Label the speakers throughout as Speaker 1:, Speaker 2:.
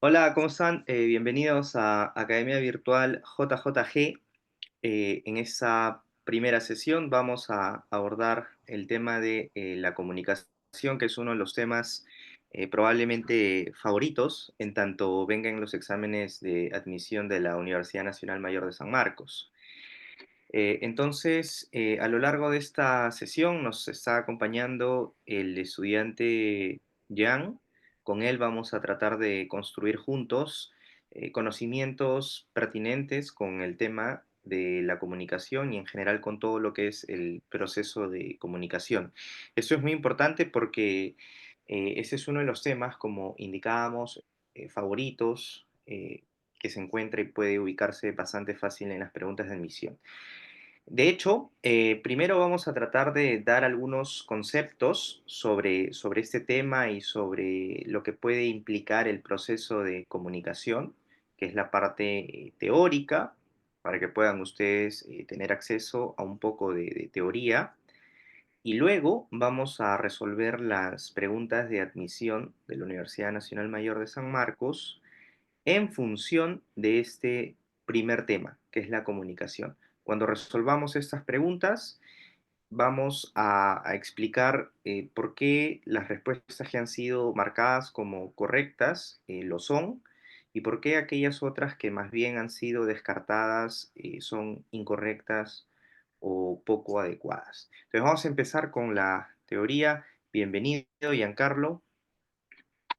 Speaker 1: Hola, ¿cómo están? Bienvenidos a Academia Virtual JJG. En esta primera sesión vamos a abordar el tema de la comunicación, que es uno de los temas probablemente favoritos en tanto vengan los exámenes de admisión de la Universidad Nacional Mayor de San Marcos. A lo largo de esta sesión nos está acompañando el estudiante Jan. Con él vamos a tratar de construir juntos conocimientos pertinentes con el tema de la comunicación y en general con todo lo que es el proceso de comunicación. Esto es muy importante porque ese es uno de los temas, como indicábamos, favoritos, que se encuentra y puede ubicarse bastante fácil en las preguntas de admisión. De hecho, primero vamos a tratar de dar algunos conceptos sobre este tema y sobre lo que puede implicar el proceso de comunicación, que es la parte teórica, para que puedan ustedes tener acceso a un poco de teoría. Y luego vamos a resolver las preguntas de admisión de la Universidad Nacional Mayor de San Marcos en función de este primer tema, que es la comunicación. Cuando resolvamos estas preguntas, vamos a explicar por qué las respuestas que han sido marcadas como correctas lo son y por qué aquellas otras que más bien han sido descartadas son incorrectas o poco adecuadas. Entonces vamos a empezar con la teoría. Bienvenido, Giancarlo.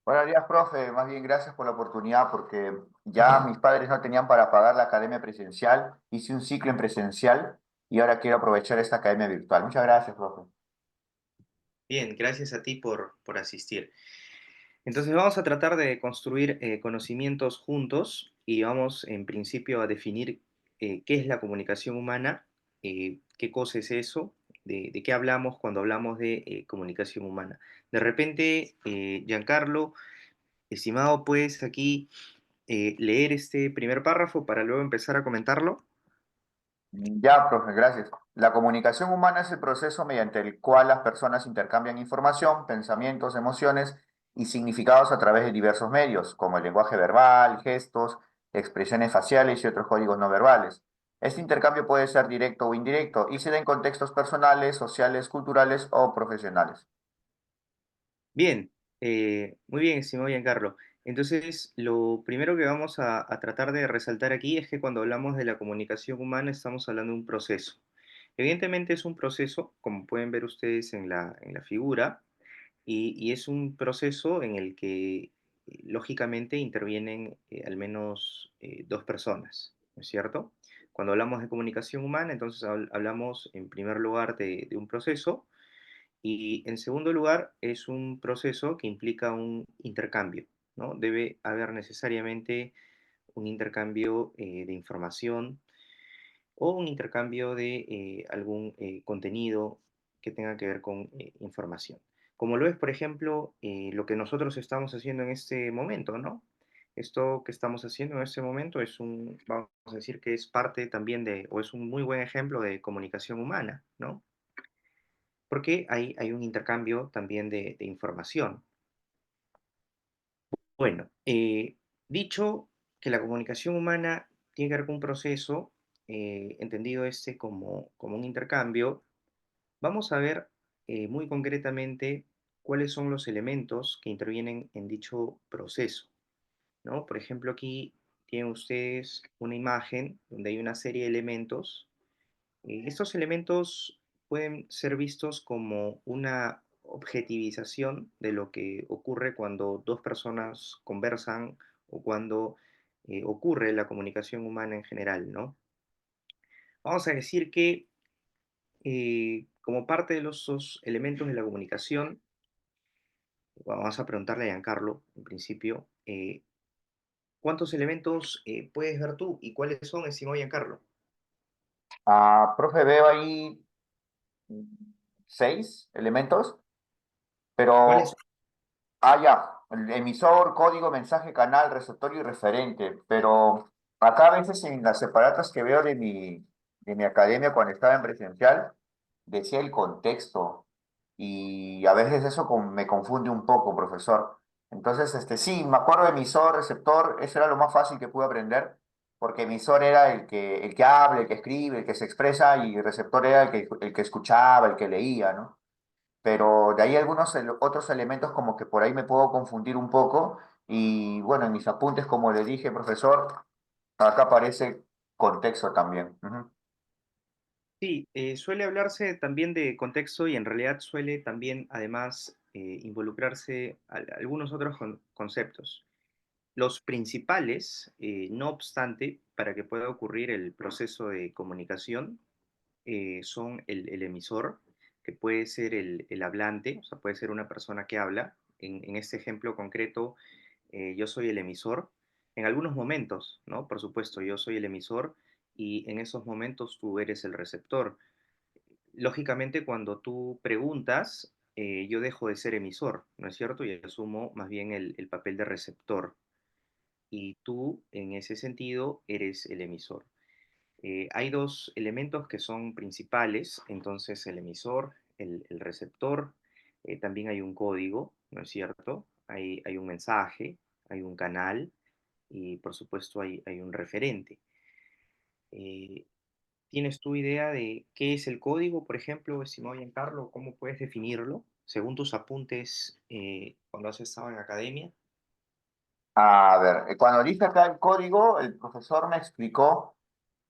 Speaker 2: Buenos días, profe. Más bien, gracias por la oportunidad porque ya mis padres no tenían para pagar la academia presencial. Hice un ciclo en presencial y ahora quiero aprovechar esta academia virtual. Muchas gracias, profe.
Speaker 1: Bien, gracias a ti por asistir. Entonces vamos a tratar de construir conocimientos juntos y vamos en principio a definir qué es la comunicación humana, qué cosa es eso, de qué hablamos cuando hablamos de comunicación humana. De repente, Giancarlo, estimado, puedes aquí leer este primer párrafo para luego empezar a comentarlo.
Speaker 2: Ya, profe, gracias. La comunicación humana es el proceso mediante el cual las personas intercambian información, pensamientos, emociones y significados a través de diversos medios, como el lenguaje verbal, gestos, expresiones faciales y otros códigos no verbales. Este intercambio puede ser directo o indirecto y se da en contextos personales, sociales, culturales o profesionales.
Speaker 1: Bien, muy bien, estimado Giancarlo. Entonces, lo primero que vamos a tratar de resaltar aquí es que cuando hablamos de la comunicación humana estamos hablando de un proceso. Evidentemente es un proceso, como pueden ver ustedes en la figura, y es un proceso en el que lógicamente intervienen al menos dos personas, ¿no es cierto? Cuando hablamos de comunicación humana, entonces hablamos en primer lugar de un proceso y en segundo lugar, es un proceso que implica un intercambio, ¿no? Debe haber necesariamente un intercambio de información o un intercambio de algún contenido que tenga que ver con información. Como lo es, por ejemplo, lo que nosotros estamos haciendo en este momento, ¿no? Esto que estamos haciendo en este momento es vamos a decir que es parte también de, o es un muy buen ejemplo de comunicación humana, ¿no? Porque hay un intercambio también de información. Bueno, dicho que la comunicación humana tiene que ver con un proceso, entendido este como un intercambio, vamos a ver muy concretamente cuáles son los elementos que intervienen en dicho proceso, ¿no? Por ejemplo, aquí tienen ustedes una imagen donde hay una serie de elementos. Estos elementos pueden ser vistos como una objetivización de lo que ocurre cuando dos personas conversan o cuando ocurre la comunicación humana en general, ¿no? Vamos a decir que como parte de los esos elementos de la comunicación, vamos a preguntarle a Giancarlo, en principio, ¿cuántos elementos puedes ver tú y cuáles son, estimado Giancarlo?
Speaker 2: Profe, veo ahí 6 elementos,
Speaker 1: ¿Cuáles?
Speaker 2: pero, ya, el emisor, código, mensaje, canal, receptor y referente, pero acá a veces en las separatas que veo de mi academia cuando estaba en presencial, decía el contexto y a veces eso me confunde un poco, profesor. Entonces, sí, me acuerdo de emisor, receptor, eso era lo más fácil que pude aprender, porque emisor era el que habla, el que escribe, el que se expresa, y receptor era el que escuchaba, el que leía, ¿no? Pero de ahí algunos otros elementos como que por ahí me puedo confundir un poco, y bueno, en mis apuntes, como le dije, profesor, acá aparece contexto también. Ujú.
Speaker 1: Sí, suele hablarse también de contexto y en realidad suele también, además, involucrarse algunos otros conceptos. Los principales, no obstante, para que pueda ocurrir el proceso de comunicación, son el emisor, que puede ser el hablante, o sea, puede ser una persona que habla. En este ejemplo concreto, yo soy el emisor. En algunos momentos, ¿no? Por supuesto, yo soy el emisor y en esos momentos tú eres el receptor. Lógicamente, cuando tú preguntas, yo dejo de ser emisor, ¿no es cierto? Y asumo más bien el papel de receptor. Y tú, en ese sentido, eres el emisor. Hay dos elementos que son principales, entonces el emisor, el receptor, también hay un código, ¿no es cierto? Hay un mensaje, hay un canal y por supuesto hay un referente. Eh, ¿Tienes tu idea de qué es el código, por ejemplo, estimado Giancarlo? ¿Cómo puedes definirlo según tus apuntes cuando has estado en academia?
Speaker 2: A ver, cuando dije acá el código, el profesor me explicó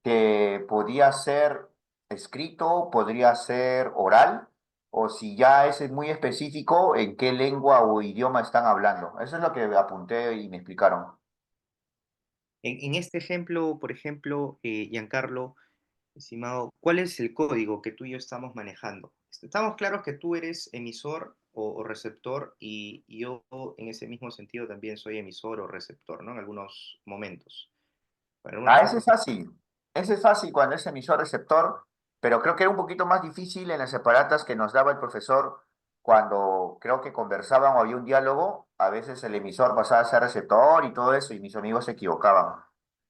Speaker 2: que podía ser escrito, podría ser oral, o si ya es muy específico, en qué lengua o idioma están hablando. Eso es lo que apunté y me explicaron.
Speaker 1: En este ejemplo, por ejemplo, Giancarlo, estimado, ¿cuál es el código que tú y yo estamos manejando? Estamos claros que tú eres emisor o receptor y yo en ese mismo sentido también soy emisor o receptor, ¿no? En algunos momentos, en algunas
Speaker 2: Ah, ese es
Speaker 1: circunstancias.
Speaker 2: fácil. Ese es fácil cuando es emisor-receptor, pero creo que era un poquito más difícil en las separatas que nos daba el profesor cuando creo que conversaban o había un diálogo. A veces el emisor pasaba a ser receptor y todo eso, y mis amigos se equivocaban.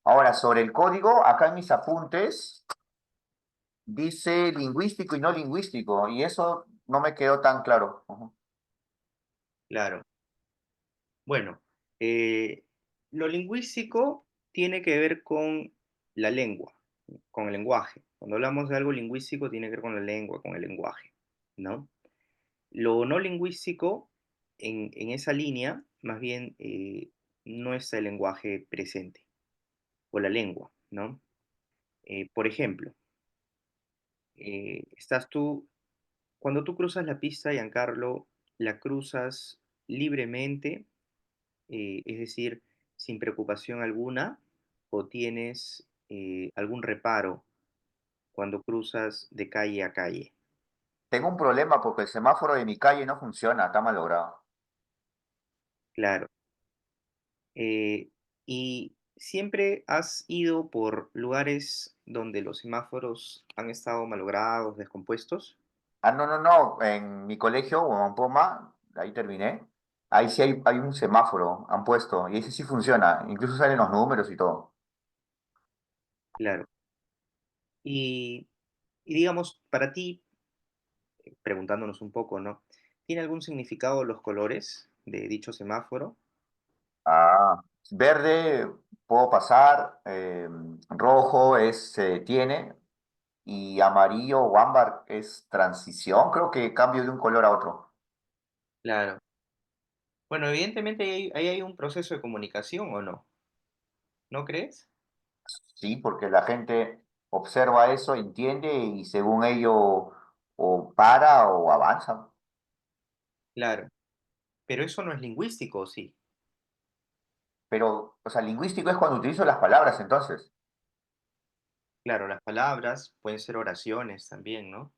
Speaker 2: Ahora, sobre el código, acá en mis apuntes dice lingüístico y no lingüístico, y eso no me quedó tan claro. Ujú.
Speaker 1: Claro. Bueno, eh, lo lingüístico tiene que ver con la lengua, con el lenguaje. Cuando hablamos de algo lingüístico tiene que ver con la lengua, con el lenguaje, ¿no? Lo no lingüístico, en esa línea, más bien no está el lenguaje presente o la lengua, ¿no? Por ejemplo, estás tú, cuando tú cruzas la pista, Giancarlo, la cruzas libremente, es decir, sin preocupación alguna, o tienes algún reparo cuando cruzas de calle a calle.
Speaker 2: Tengo un problema porque el semáforo de mi calle no funciona, está malogrado.
Speaker 1: Claro. Eh, y siempre has ido por lugares donde los semáforos han estado malogrados, descompuestos.
Speaker 2: Ah, no, no, no. En mi colegio, Poma, ahí terminé. Ahí sí hay un semáforo, han puesto, y ese sí funciona. Incluso salen los números y todo.
Speaker 1: Claro. Y, y digamos, para ti, preguntándonos un poco, ¿no? ¿Tiene algún significado los colores de dicho semáforo?
Speaker 2: Ah, verde puedo pasar, rojo tiene, y amarillo o ámbar es transición. Creo que cambio de un color a otro.
Speaker 1: Claro. Bueno, evidentemente ahí hay un proceso de comunicación, ¿o no? ¿No crees?
Speaker 2: Sí, porque la gente observa eso, entiende y según ello o para o avanza.
Speaker 1: Claro. Pero eso no es lingüístico, ¿o sí?
Speaker 2: Pero, o sea, lingüístico es cuando utilizo las palabras, entonces.
Speaker 1: Claro, las palabras pueden ser oraciones también, ¿no?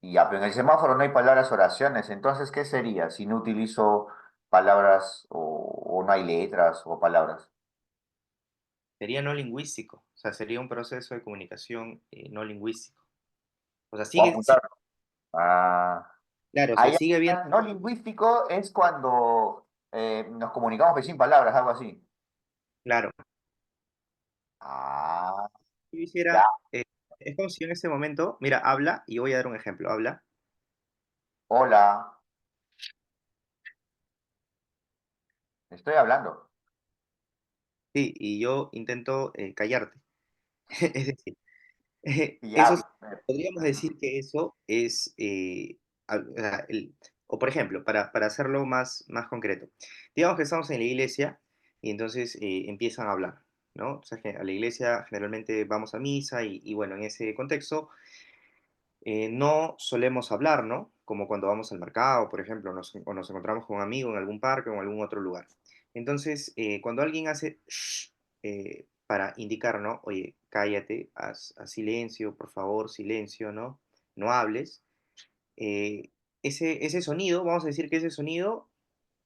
Speaker 2: Y ya, pero en el semáforo no hay palabras oraciones, entonces, ¿qué sería si no utilizo palabras o no hay letras o palabras?
Speaker 1: Sería no lingüístico, o sea, sería un proceso de comunicación no lingüístico. O sea,
Speaker 2: Voy a
Speaker 1: sigue,
Speaker 2: apuntar. Ah,
Speaker 1: claro, o sea,
Speaker 2: ahí,
Speaker 1: sigue habiendo,
Speaker 2: no lingüístico es cuando nos comunicamos pero sin palabras, algo así.
Speaker 1: claro,
Speaker 2: Ah,
Speaker 1: yo
Speaker 2: ya.
Speaker 1: hiciera, es como si en este momento, mira, habla, y voy a dar un ejemplo, habla,
Speaker 2: Hola. Estoy hablando.
Speaker 1: Sí, y yo intento callarte. Es decir,
Speaker 2: Ya.
Speaker 1: eso podríamos decir que eso es, o sea, o por ejemplo, para hacerlo más concreto, digamos que estamos en la iglesia y entonces empiezan a hablar, ¿no? O sea, que a la iglesia generalmente vamos a misa y bueno, en ese contexto no solemos hablar, ¿no? Como cuando vamos al mercado, por ejemplo, o nos encontramos con un amigo en algún parque o en algún otro lugar. Entonces, cuando alguien hace shh, para indicar, ¿no? Oye, cállate, haz silencio, por favor, silencio, ¿no? No hables. eh, ese sonido, vamos a decir que ese sonido,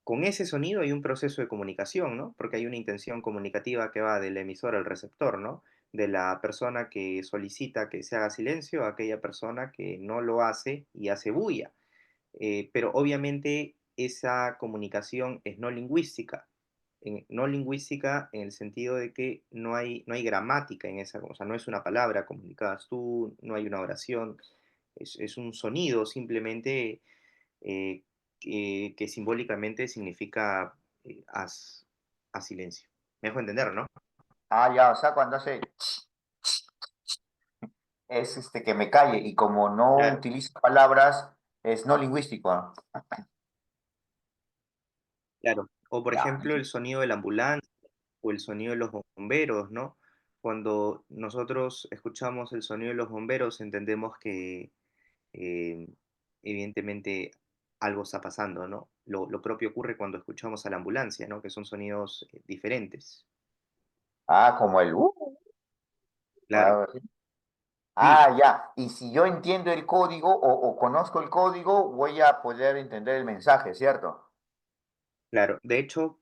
Speaker 1: con ese sonido hay un proceso de comunicación, ¿no? Porque hay una intención comunicativa que va del emisor al receptor, ¿no? De la persona que solicita que se haga silencio a aquella persona que no lo hace y hace bulla. Pero obviamente esa comunicación es no lingüística. No lingüística en el sentido de que no hay gramática en esa, o sea, no es una palabra comunicadas tú, no hay una oración, es un sonido simplemente eh, que simbólicamente significa haz silencio. Me dejo entender, ¿no?
Speaker 2: Ah, ya, o sea, cuando hace es que me calle y como no
Speaker 1: Claro,
Speaker 2: utiliza palabras, es no lingüístico, ¿no?
Speaker 1: claro. O por
Speaker 2: Ya.
Speaker 1: ejemplo el sonido de la ambulancia o el sonido de los bomberos, ¿no? Cuando nosotros escuchamos el sonido de los bomberos entendemos que eh, evidentemente algo está pasando, ¿no? Lo propio ocurre cuando escuchamos a la ambulancia, ¿no? Que son sonidos diferentes.
Speaker 2: Ah, como el
Speaker 1: Claro,
Speaker 2: algo así.
Speaker 1: sí,
Speaker 2: Ah, ya. Y si yo entiendo el código o conozco el código, voy a poder entender el mensaje, ¿cierto?
Speaker 1: claro. De hecho,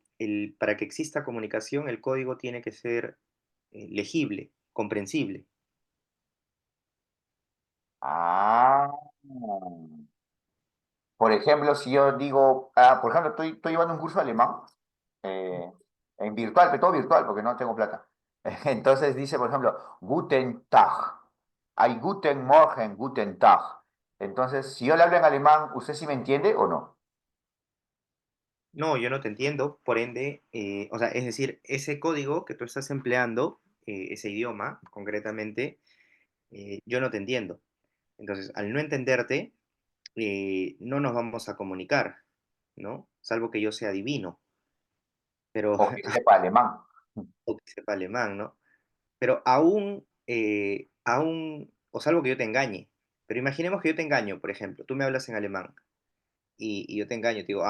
Speaker 1: para que exista comunicación, el código tiene que ser legible, comprensible.
Speaker 2: Ah. Por ejemplo, si yo digo, por ejemplo, estoy llevando un curso de alemán eh, en virtual, pero todo virtual porque no tengo plata. Entonces dice, por ejemplo, Guten Tag. Hay Guten Morgen, Guten Tag. Entonces, si yo le hablo en alemán, ¿usted sí me entiende o no?
Speaker 1: No, yo no te entiendo, por ende, o sea, es decir, ese código que tú estás empleando, ese idioma concretamente, yo no te entiendo. Entonces, al no entenderte, no nos vamos a comunicar, ¿no? Salvo que yo sea divino, pero,
Speaker 2: O que sepa alemán.
Speaker 1: o que sepa alemán, ¿no? Pero aún, o salvo que yo te engañe. Pero imaginemos que yo te engaño, por ejemplo, tú me hablas en alemán y yo te engaño, te digo,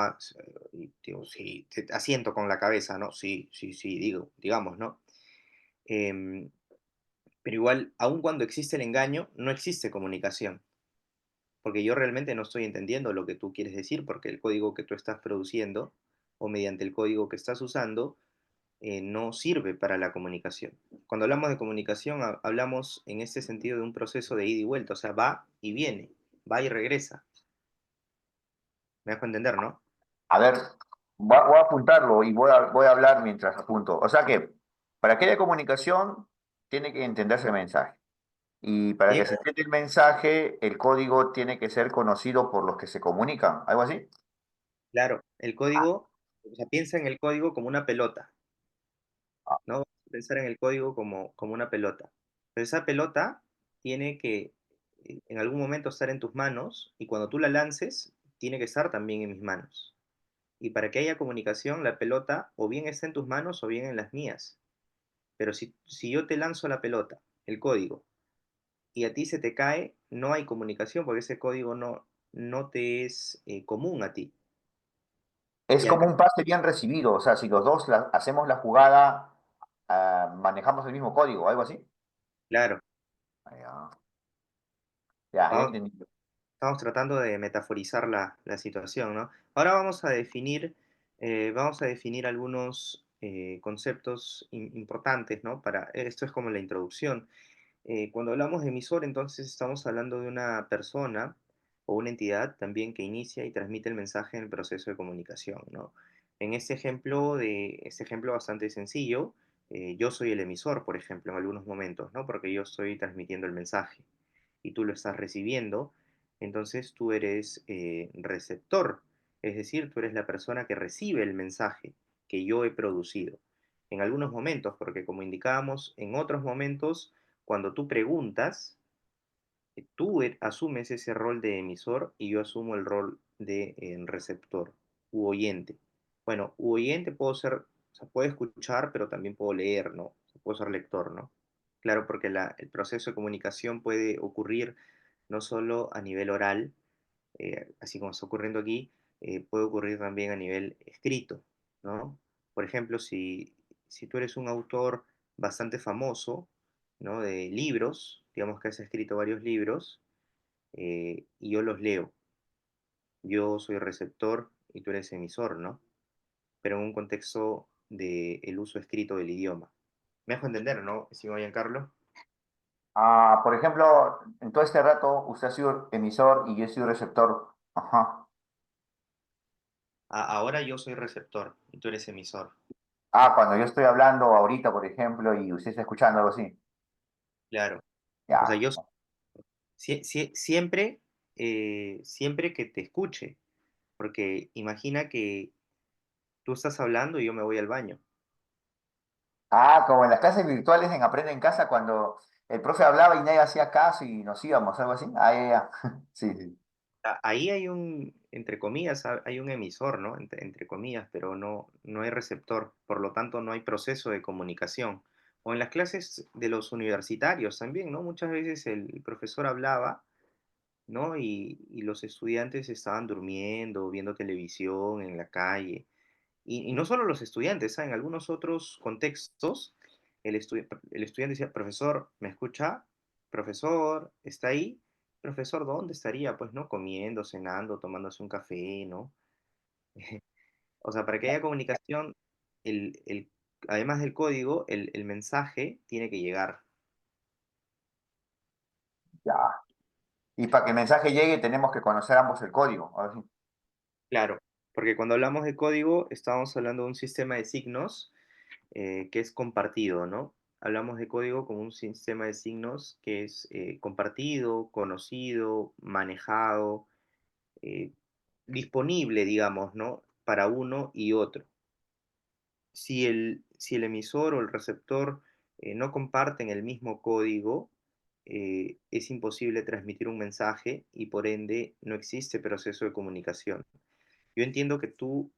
Speaker 1: y digo, sí, te asiento con la cabeza, ¿no? Sí, sí, sí, digamos, ¿no? Em, pero igual, aun cuando existe el engaño, no existe comunicación, porque yo realmente no estoy entendiendo lo que tú quieres decir, porque el código que tú estás produciendo o mediante el código que estás usando no sirve para la comunicación. Cuando hablamos de comunicación, hablamos en este sentido de un proceso de ida y vuelta, o sea, va y viene, va y regresa. Me dejo entender, ¿no?
Speaker 2: A ver, voy a apuntarlo y voy a hablar mientras apunto. O sea que, para que haya comunicación, tiene que entenderse el mensaje. Y para que
Speaker 1: Tiene-
Speaker 2: se entienda el mensaje, el código tiene que ser conocido por los que se comunican. ¿Algo así?
Speaker 1: claro, el código, o sea, piensa en el código como una pelota,
Speaker 2: Ah,
Speaker 1: ¿no? Vamos a pensar en el código como una pelota. Pero esa pelota tiene que en algún momento estar en tus manos y cuando tú la lances, tiene que estar también en mis manos. Y para que haya comunicación, la pelota o bien está en tus manos o bien en las mías. Pero si yo te lanzo la pelota, el código, y a ti se te cae, no hay comunicación porque ese código no te es común a ti.
Speaker 2: es
Speaker 1: Y al
Speaker 2: como un pase bien recibido. O sea, si los dos hacemos la jugada, manejamos el mismo código. ¿Algo así?
Speaker 1: claro,
Speaker 2: Ah, ya
Speaker 1: vamos,
Speaker 2: entendí.
Speaker 1: estamos tratando de metaforizar la situación, ¿no? Ahora vamos a definir algunos conceptos importantes, ¿no? Esto es como la introducción. Cuando hablamos de emisor, entonces estamos hablando de una persona o una entidad también que inicia y transmite el mensaje en el proceso de comunicación, ¿no? En este ejemplo bastante sencillo, yo soy el emisor, por ejemplo, en algunos momentos, ¿no? Porque yo estoy transmitiendo el mensaje y tú lo estás recibiendo, entonces tú eres receptor, es decir, tú eres la persona que recibe el mensaje. que yo he producido. En algunos momentos, porque como indicábamos, en otros momentos, cuando tú preguntas, tú asumes ese rol de emisor y yo asumo el rol de receptor u oyente. Bueno, u oyente puedo ser, o sea, puedo escuchar, pero también puedo leer, ¿no? O sea, puedo ser lector, ¿no? Claro, porque el proceso de comunicación puede ocurrir no solo a nivel oral, así como está ocurriendo aquí, puede ocurrir también a nivel escrito, ¿no? Por ejemplo, si tú eres un autor bastante famoso, ¿no? De libros, digamos que has escrito varios libros, y yo los leo. Yo soy receptor y tú eres emisor, ¿no? Pero en un contexto del uso escrito del idioma. ¿Me dejo entender, no, estimado Giancarlo?
Speaker 2: Ah, por ejemplo, en todo este rato usted ha sido emisor y yo he sido receptor. Ajá.
Speaker 1: Ahora yo soy receptor y tú eres emisor.
Speaker 2: Ah, cuando yo estoy hablando ahorita, por ejemplo, y usted está escuchando algo así.
Speaker 1: Claro. O sea,
Speaker 2: Ya.
Speaker 1: yo siempre, siempre que te escuche, porque imagina que tú estás hablando y yo me voy al baño.
Speaker 2: Ah, como en las clases virtuales en Aprende en Casa, cuando el profe hablaba y nadie hacía caso y nos íbamos, algo así. Ah, ya, ya. Sí, sí.
Speaker 1: Ahí hay un, entre comillas, hay un emisor, ¿no? Entre comillas, pero no hay receptor, por lo tanto no hay proceso de comunicación. O en las clases de los universitarios también, ¿no? Muchas veces el profesor hablaba, ¿no? Y los estudiantes estaban durmiendo, viendo televisión en la calle. Y no solo los estudiantes, ¿saben? En algunos otros contextos, el estudiante decía, profesor, ¿me escucha? Profesor, ¿está ahí? Profesor, ¿dónde estaría? Pues, ¿no? Comiendo, cenando, tomándose un café, ¿no? O sea, para que haya comunicación, además del código, el mensaje tiene que llegar.
Speaker 2: Ya. Y para que el mensaje llegue tenemos que conocer ambos el código. A ver si-
Speaker 1: Claro, porque cuando hablamos de código, estamos hablando de un sistema de signos que es compartido, ¿no? Hablamos de código como un sistema de signos que es compartido, conocido, manejado, eh, disponible, digamos, ¿no? Para uno y otro. Si el emisor o el receptor no comparten el mismo código, es imposible transmitir un mensaje y por ende no existe proceso de comunicación. Yo entiendo que tú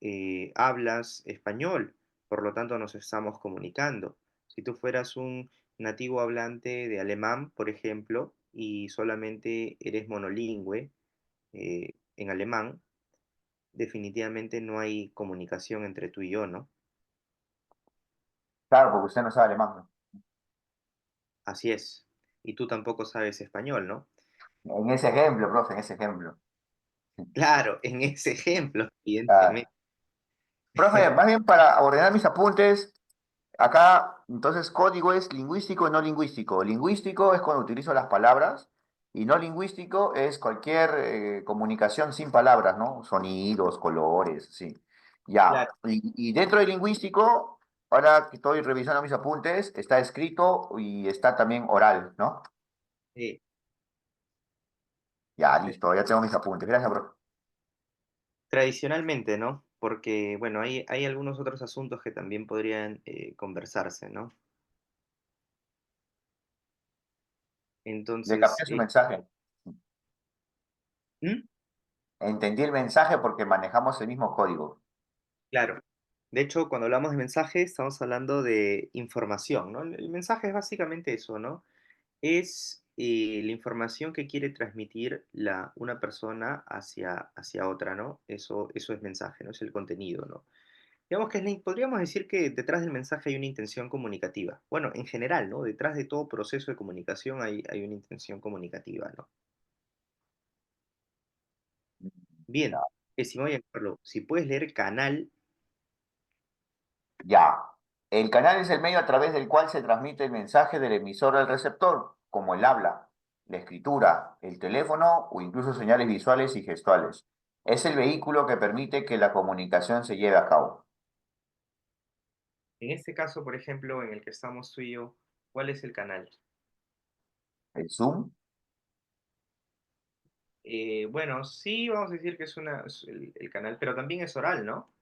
Speaker 1: hablas español, por lo tanto nos estamos comunicando. Si tú fueras un nativo hablante de alemán, por ejemplo, y solamente eres monolingüe en alemán, definitivamente no hay comunicación entre tú y yo, ¿no?
Speaker 2: Claro, porque usted no sabe alemán, ¿no?
Speaker 1: Así es. Y tú tampoco sabes español, ¿no?
Speaker 2: En ese ejemplo, profe, en ese ejemplo.
Speaker 1: Claro, en ese ejemplo,
Speaker 2: Claro.
Speaker 1: evidentemente.
Speaker 2: Profe, más bien para ordenar mis apuntes, acá, entonces, código es lingüístico y no lingüístico. Lingüístico es cuando utilizo las palabras y no lingüístico es cualquier comunicación sin palabras, ¿no? Sonidos, colores, sí. Ya.
Speaker 1: Claro,
Speaker 2: Y dentro de lingüístico, ahora que estoy revisando mis apuntes, está escrito y está también oral, ¿no?
Speaker 1: eh,
Speaker 2: Ya, listo, ya tengo mis apuntes. Gracias, profe.
Speaker 1: tradicionalmente, ¿no? Porque, bueno, hay algunos otros asuntos que también podrían conversarse, ¿no?
Speaker 2: Le
Speaker 1: Entonces,
Speaker 2: capté su mensaje.
Speaker 1: ¿mm?
Speaker 2: Entendí el mensaje porque manejamos el mismo código.
Speaker 1: Claro. De hecho, cuando hablamos de mensaje, estamos hablando de información, ¿no? El mensaje es básicamente eso, ¿no? Es la información que quiere transmitir una persona hacia otra, ¿no? Eso es mensaje, ¿no? Es el contenido, ¿no? Digamos que podríamos decir que detrás del mensaje hay una intención comunicativa. Bueno, en general, ¿no? Detrás de todo proceso de comunicación hay una intención comunicativa, ¿no? Bien, estimado Giancarlo, si puedes leer canal,
Speaker 2: Ya. El canal es el medio a través del cual se transmite el mensaje del emisor al receptor, como el habla, la escritura, el teléfono o incluso señales visuales y gestuales. Es el vehículo que permite que la comunicación se lleve a cabo.
Speaker 1: en este caso, por ejemplo, en el que estamos tú y yo, ¿cuál es el canal?
Speaker 2: El Zoom.
Speaker 1: Bueno, sí, vamos a decir que es el canal, pero también es oral, ¿no?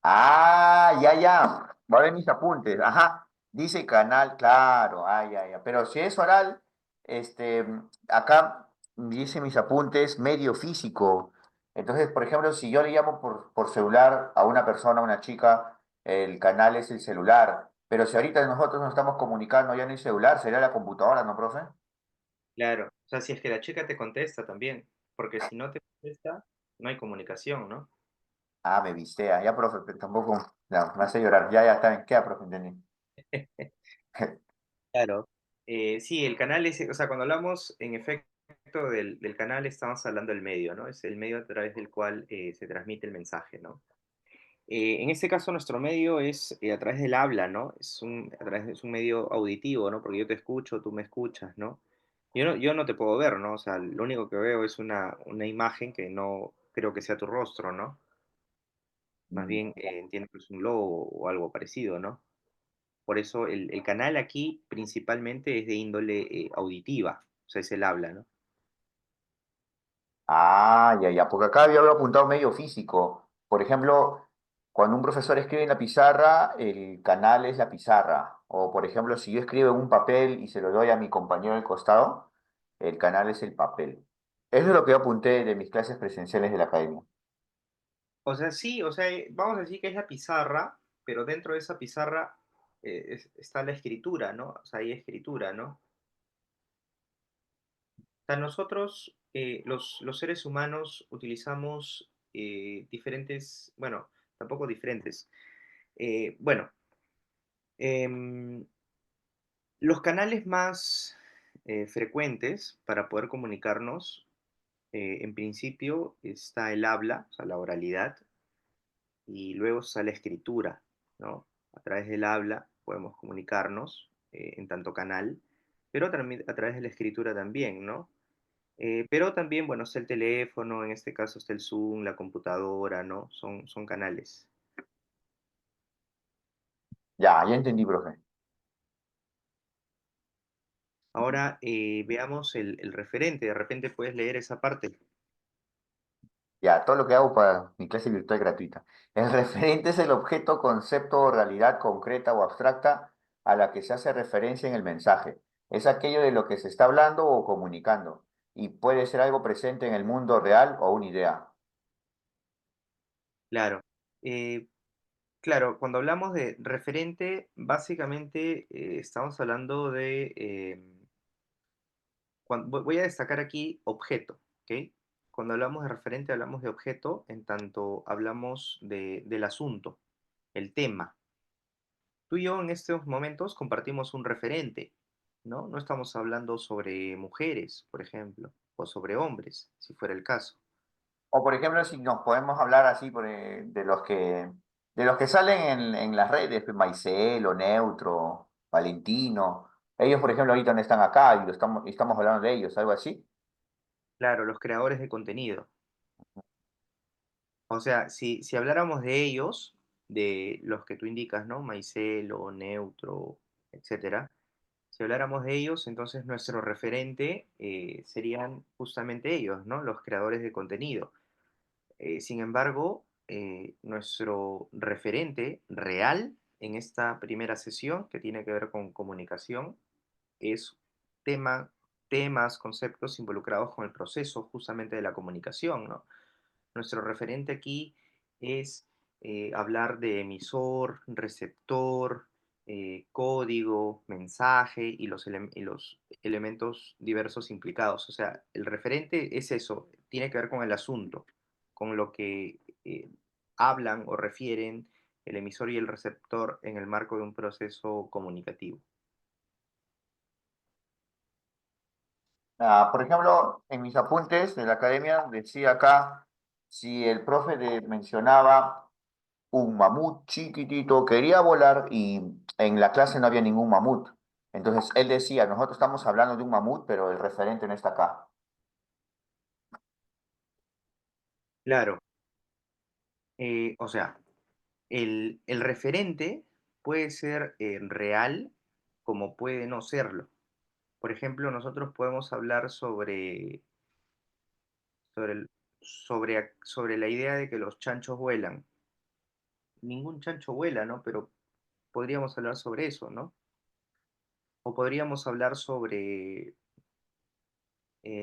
Speaker 2: Ah, ya, ya. Va a ver mis apuntes. Ajá. Dice canal, claro. Ah, ya, ya. Pero si es oral, acá dice mis apuntes medio físico. Entonces, por ejemplo, si yo le llamo por celular a una persona, a una chica, el canal es el celular. Pero si ahorita nosotros nos estamos comunicando ya no hay celular, sería la computadora, ¿no, profe?
Speaker 1: Claro, o sea, si es que la chica te contesta también, porque si no te contesta, no hay comunicación, ¿no?
Speaker 2: Ah, me vistea. Ya, profe, pero tampoco. No, me hace llorar. Ya, ya, está bien. Queda, profe, entendí.
Speaker 1: Claro. Sí, el canal es, o sea, cuando hablamos en efecto del canal, estamos hablando del medio, ¿no? Es el medio a través del cual se transmite el mensaje, ¿no? En este caso, nuestro medio es a través del habla, ¿no? Es un medio auditivo, ¿no? Porque yo te escucho, tú me escuchas, ¿no? Yo no te puedo ver, ¿no? O sea, lo único que veo es una imagen que no creo que sea tu rostro, ¿no? Más
Speaker 2: Mm.
Speaker 1: bien entiendo que es un logo o algo parecido, ¿no? Por eso el canal aquí principalmente es de índole auditiva, o sea, es el habla, ¿no?
Speaker 2: Ah, ya, ya, porque acá yo había apuntado medio físico. Por ejemplo, cuando un profesor escribe en la pizarra, el canal es la pizarra. O, por ejemplo, si yo escribo en un papel y se lo doy a mi compañero del costado, el canal es el papel. Eso es lo que yo apunté de mis clases presenciales de la academia.
Speaker 1: O sea, sí, o sea, vamos a decir que es la pizarra, pero dentro de esa pizarra está la escritura, ¿no? O sea, hay escritura, ¿no? O sea, nosotros, los seres humanos, utilizamos diferentes, bueno, tampoco diferentes. Bueno, em, los canales más frecuentes para poder comunicarnos, en principio, está el habla, o sea, la oralidad, y luego está la escritura, ¿no? A través del habla podemos comunicarnos en tanto canal, pero también a través de la escritura también, ¿no? Pero también, bueno, está el teléfono, en este caso está el Zoom, la computadora, ¿no? Son canales.
Speaker 2: Ya, ya entendí, profe.
Speaker 1: Ahora veamos el referente. De repente puedes leer esa parte.
Speaker 2: Ya, todo lo que hago para mi clase virtual gratuita. El referente es el objeto, concepto o realidad concreta o abstracta a la que se hace referencia en el mensaje. Es aquello de lo que se está hablando o comunicando y puede ser algo presente en el mundo real o una idea.
Speaker 1: Claro. Eh, claro, cuando hablamos de referente, básicamente estamos hablando de... voy a destacar aquí objeto, ¿ok? Cuando hablamos de referente, hablamos de objeto, en tanto hablamos del asunto, el tema. Tú y yo en estos momentos compartimos un referente, ¿no? No estamos hablando sobre mujeres, por ejemplo, o sobre hombres, si fuera el caso.
Speaker 2: O por ejemplo, si nos podemos hablar así de los que salen en las redes, pues, Maicelo, Neutro, Valentino. Ellos, por ejemplo, ahorita no están acá y estamos hablando de ellos, algo así.
Speaker 1: Claro, los creadores de contenido. O sea, si habláramos de ellos, de los que tú indicas, ¿no? Maicelo, Neutro, etcétera. Si habláramos de ellos, entonces nuestro referente serían justamente ellos, ¿no? Los creadores de contenido. Sin embargo, nuestro referente real en esta primera sesión, que tiene que ver con comunicación, es tema, temas, conceptos involucrados con el proceso justamente de la comunicación, ¿no? Nuestro referente aquí es hablar de emisor, receptor, código, mensaje y los elementos diversos implicados. O sea, el referente es eso, tiene que ver con el asunto, con lo que hablan o refieren el emisor y el receptor en el marco de un proceso comunicativo.
Speaker 2: Ah, por ejemplo, en mis apuntes de la academia decía acá, si el mencionaba un mamut chiquitito, quería volar y en la clase no había ningún mamut. Entonces él decía, nosotros estamos hablando de un mamut, pero el referente no está acá.
Speaker 1: Claro, o sea, el referente puede ser real como puede no serlo. Por ejemplo, nosotros podemos hablar sobre, sobre la idea de que los chanchos vuelan, ningún chancho vuela, ¿no? Pero podríamos hablar sobre eso, ¿no? O podríamos hablar sobre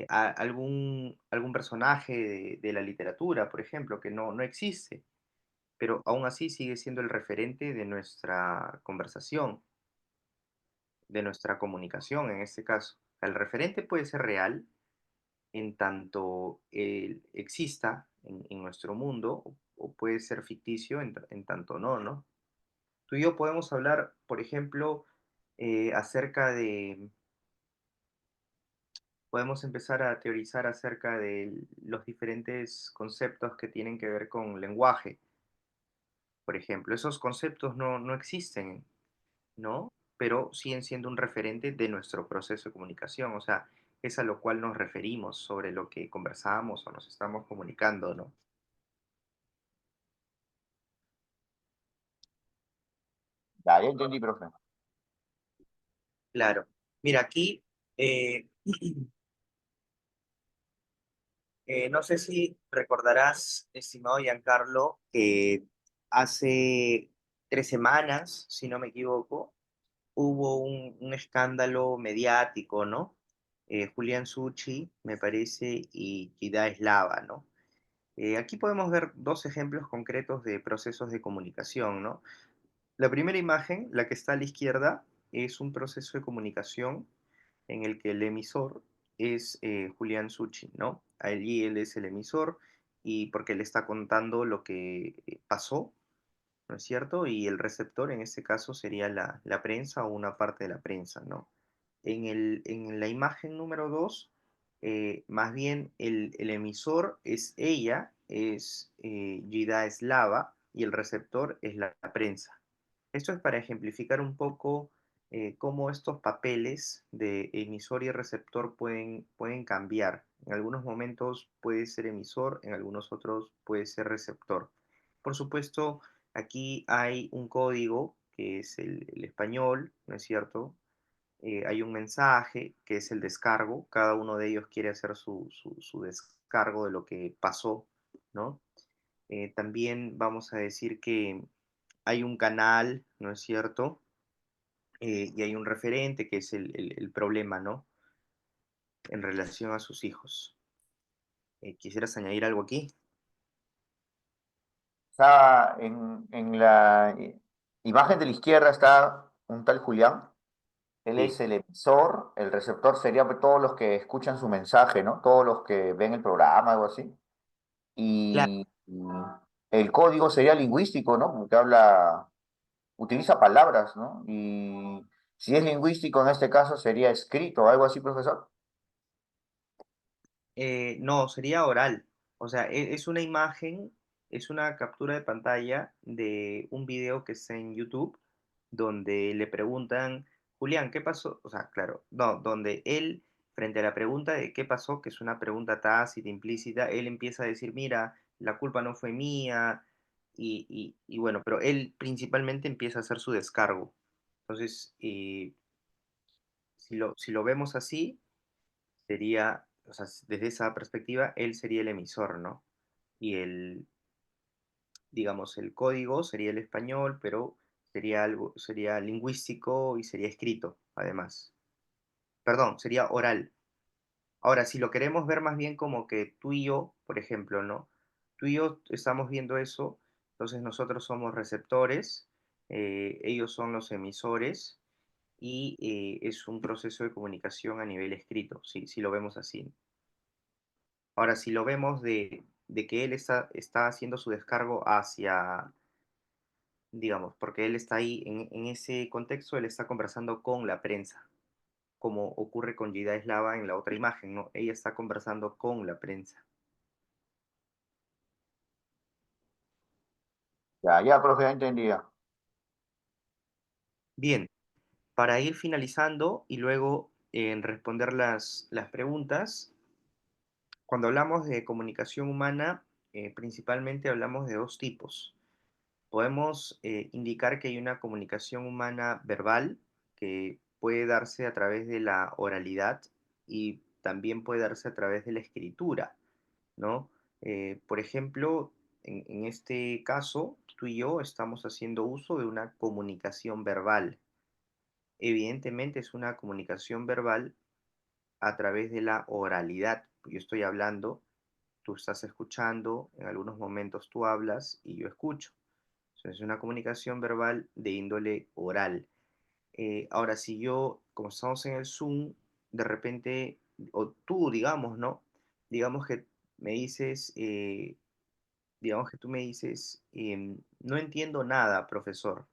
Speaker 1: algún personaje de la literatura, por ejemplo, que no existe, pero aún así sigue siendo el referente de nuestra conversación, de nuestra comunicación en este caso. El referente puede ser real en tanto él exista en nuestro mundo o puede ser ficticio en tanto no, ¿no? Tú y yo podemos hablar, por ejemplo, acerca de, podemos empezar a teorizar acerca de los diferentes conceptos que tienen que ver con lenguaje, por ejemplo. Esos conceptos no existen, ¿no? Pero siguen siendo un referente de nuestro proceso de comunicación, o sea, es a lo cual nos referimos sobre lo que conversamos o nos estamos comunicando, ¿no?
Speaker 2: Ya entendí, profe.
Speaker 1: Claro. Mira, aquí, eh, no sé si recordarás, estimado Giancarlo, que hace 3 semanas, si no me equivoco, hubo un escándalo mediático, ¿no? Julián Suchi, me parece, y Gida Eslava, ¿no? Aquí podemos ver dos ejemplos concretos de procesos de comunicación, ¿no? La primera imagen, la que está a la izquierda, es un proceso de comunicación en el que el emisor es Julián Suchi, ¿no? Allí él es el emisor y porque le está contando lo que pasó, ¿no es cierto? Y el receptor en este caso sería la prensa o una parte de la prensa, ¿no? En la imagen número 2, más bien el emisor es ella, es Gida Eslava, y el receptor es la prensa. Esto es para ejemplificar un poco cómo estos papeles de emisor y receptor pueden cambiar. En algunos momentos puede ser emisor, en algunos otros puede ser receptor. Por supuesto, aquí hay un código que es el español, ¿no es cierto? Hay un mensaje que es el descargo, cada uno de ellos quiere hacer su descargo de lo que pasó, ¿no? También vamos a decir que hay un canal, ¿no es cierto? Y hay un referente que es el problema, ¿no? En relación a sus hijos. ¿Quisieras añadir algo aquí?
Speaker 2: Está en la imagen de la izquierda está un tal Julián. Él
Speaker 1: Sí,
Speaker 2: es el emisor, el receptor sería todos los que escuchan su mensaje, ¿no? Todos los que ven el programa, algo así.
Speaker 1: claro.
Speaker 2: Y el código sería lingüístico, ¿no? Porque habla, utiliza palabras, ¿no? Y si es lingüístico en este caso sería escrito, algo así, profesor.
Speaker 1: No, sería oral. O sea, es una imagen, es una captura de pantalla de un video que está en YouTube donde le preguntan, Julián, ¿qué pasó? O sea, claro, no, donde él, frente a la pregunta de qué pasó, que es una pregunta tácita, implícita, él empieza a decir, mira, la culpa no fue mía, y bueno, pero él principalmente empieza a hacer su descargo. Entonces, si lo vemos así, sería, o sea, desde esa perspectiva, él sería el emisor, ¿no? Y digamos, el código sería el español, pero sería lingüístico y sería escrito, además. Perdón, sería oral. Ahora, si lo queremos ver más bien como que tú y yo, por ejemplo, ¿no? Tú y yo estamos viendo eso, entonces nosotros somos receptores, ellos son los emisores, y es un proceso de comunicación a nivel escrito, si lo vemos así. Ahora, si lo vemos de que él está haciendo su descargo hacia, digamos, porque él está ahí en ese contexto, él está conversando con la prensa, como ocurre con Gida Eslava en la otra imagen, ¿no? Ella está conversando con la prensa.
Speaker 2: Ya, profe, ya entendía.
Speaker 1: Bien, para ir finalizando y luego en responder las preguntas, cuando hablamos de comunicación humana, principalmente hablamos de dos tipos. Podemos indicar que hay una comunicación humana verbal que puede darse a través de la oralidad y también puede darse a través de la escritura, ¿no? Por ejemplo, en este caso, tú y yo estamos haciendo uso de una comunicación verbal. Evidentemente es una comunicación verbal a través de la oralidad. Yo estoy hablando, tú estás escuchando, en algunos momentos tú hablas y yo escucho. Entonces, es una comunicación verbal de índole oral. Ahora, si yo, como estamos en el Zoom, de repente, o tú, digamos, ¿no? Digamos que me dices, digamos que tú me dices, no entiendo nada, profesor.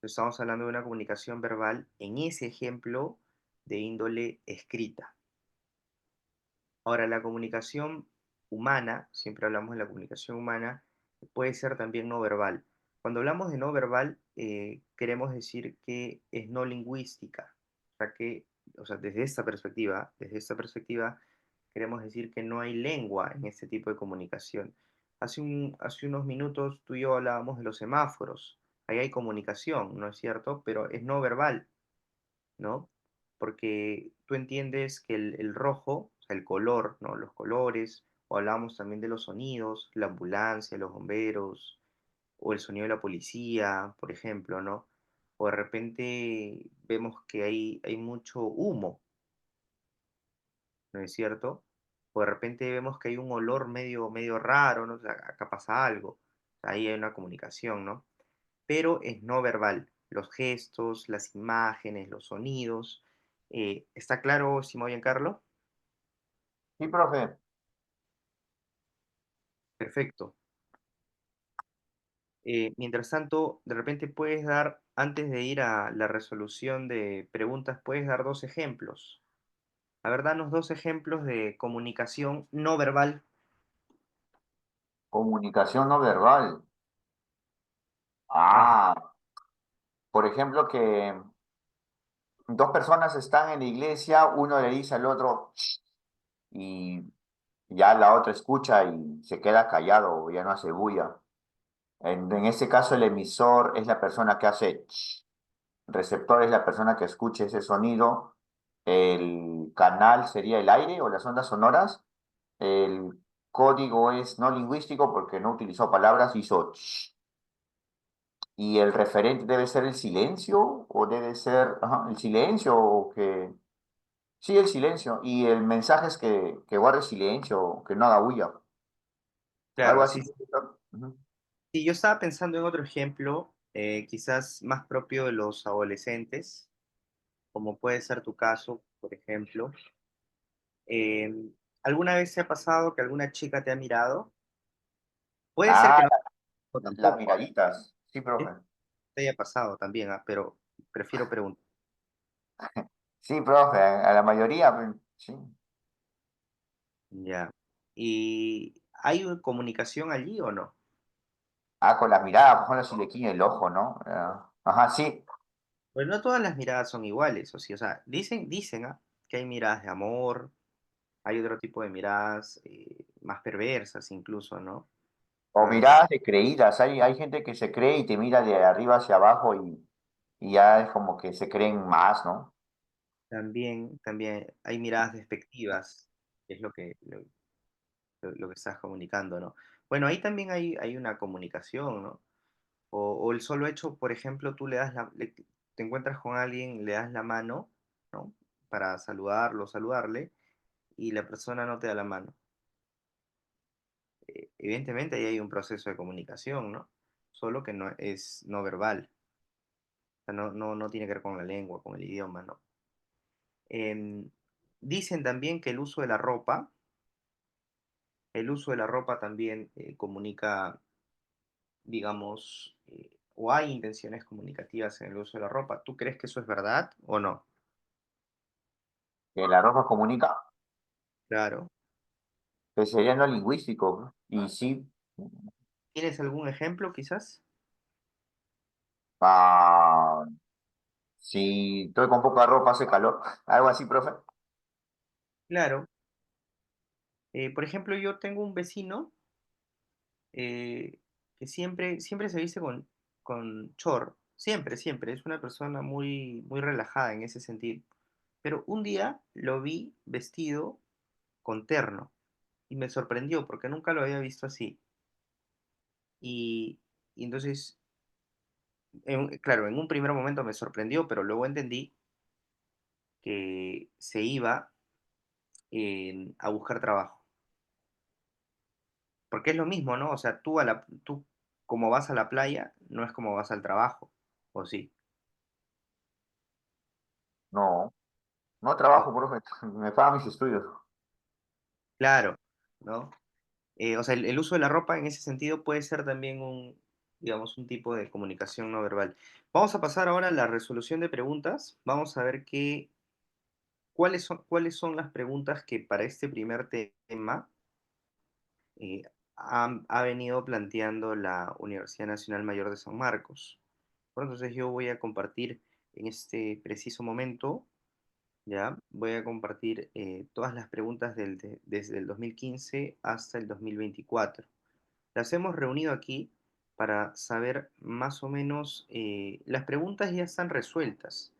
Speaker 1: Estamos hablando de una comunicación verbal en ese ejemplo de índole escrita. Ahora, la comunicación humana, siempre hablamos de la comunicación humana, puede ser también no verbal. Cuando hablamos de no verbal, queremos decir que es no lingüística. O sea, desde esta perspectiva, queremos decir que no hay lengua en este tipo de comunicación. Hace unos minutos tú y yo hablábamos de los semáforos. Ahí hay comunicación, ¿no es cierto? Pero es no verbal. ¿No? Porque tú entiendes que el rojo, o sea, el color, ¿no? Los colores, o hablamos también de los sonidos, la ambulancia, los bomberos, o el sonido de la policía, por ejemplo, ¿no? O de repente vemos que hay mucho humo, ¿no es cierto? O de repente vemos que hay un olor medio raro, ¿no? O sea, acá pasa algo. Ahí hay una comunicación, ¿no? Pero es no verbal. Los gestos, las imágenes, los sonidos. ¿Está claro, estimado Giancarlo?
Speaker 2: Sí, profe.
Speaker 1: Perfecto. Mientras tanto, de repente puedes dar, antes de ir a la resolución de preguntas, puedes dar dos ejemplos. A ver, danos dos ejemplos de comunicación no verbal.
Speaker 2: Comunicación no verbal.
Speaker 1: Ajá,
Speaker 2: Por ejemplo, que dos personas están en la iglesia, uno le dice al otro "Shh", y ya la otra escucha y se queda callado o ya no hace bulla. En este caso, el emisor es la persona que hace "Shh", receptor es la persona que escucha ese sonido, el canal sería el aire o las ondas sonoras, el código es no lingüístico porque no utilizó palabras, hizo "Shh". Y el referente debe ser el silencio o debe ser el silencio o que... Sí, el silencio. Y el mensaje es que guarde silencio, que no haga bulla. Algo
Speaker 1: claro,
Speaker 2: así.
Speaker 1: sí.
Speaker 2: Ujú.
Speaker 1: Sí, yo estaba pensando en otro ejemplo, quizás más propio de los adolescentes, como puede ser tu caso, por ejemplo. Eh, ¿Alguna vez se ha pasado que alguna chica te ha mirado? Puede ser
Speaker 2: Ah,
Speaker 1: que no
Speaker 2: las
Speaker 1: tampoco,
Speaker 2: miraditas. Sí,
Speaker 1: ¿eh?
Speaker 2: profe.
Speaker 1: Te haya pasado también, pero prefiero preguntar.
Speaker 2: Sí, profe. A la mayoría, pues, sí.
Speaker 1: Ya. ¿Y hay comunicación allí o no?
Speaker 2: Con las miradas, por ejemplo, si le guiña el ojo, ¿no? Ajá, sí.
Speaker 1: Pues no todas las miradas son iguales, o sea, dicen que hay miradas de amor, hay otro tipo de miradas más perversas incluso, ¿no?
Speaker 2: O
Speaker 1: Más,
Speaker 2: miradas de creídas. Hay gente que se cree y te mira de arriba hacia abajo y ya es como que se creen más, ¿no?
Speaker 1: también hay miradas despectivas, que es lo que estás comunicando, ¿no? Bueno, ahí también hay una comunicación, ¿no? O el solo hecho, por ejemplo, tú te encuentras con alguien, le das la mano, ¿no? Para saludarle, y la persona no te da la mano. Evidentemente ahí hay un proceso de comunicación, ¿no? Solo que no es no verbal. O sea, no tiene que ver con la lengua, con el idioma, ¿no? Em, Dicen también que el uso de la ropa también comunica, digamos, o hay intenciones comunicativas en el uso de la ropa. ¿Tú crees que eso es verdad o no?
Speaker 2: Que la ropa comunica,
Speaker 1: Claro.
Speaker 2: que sería no lingüístico, ¿no? Y sí,
Speaker 1: ¿Tienes algún ejemplo quizás?
Speaker 2: ah, si estoy con poca ropa, hace calor. Algo así, profe.
Speaker 1: Claro. Por ejemplo, yo tengo un vecino que siempre se viste con chor. Siempre. Es una persona muy relajada en ese sentido. Pero un día lo vi vestido con terno y me sorprendió porque nunca lo había visto así. Y entonces, claro, en un primer momento me sorprendió, pero luego entendí que se iba a buscar trabajo. Porque es lo mismo, ¿no? O sea, tú como vas a la playa, no es como vas al trabajo, ¿o sí?
Speaker 2: No, no
Speaker 1: O-
Speaker 2: trabajo, profe, me pagan mis estudios.
Speaker 1: claro, ¿no? O sea, el uso de la ropa en ese sentido puede ser también digamos, un tipo de comunicación no verbal. Vamos a pasar ahora a la resolución de preguntas. Vamos a ver cuáles son las preguntas que para este primer tema eh, ha venido planteando la Universidad Nacional Mayor de San Marcos. Bueno, entonces yo voy a compartir en este preciso momento, ya, voy a compartir todas las preguntas desde el 2015 hasta el 2024. Las hemos reunido aquí para saber más o menos, las preguntas ya están resueltas.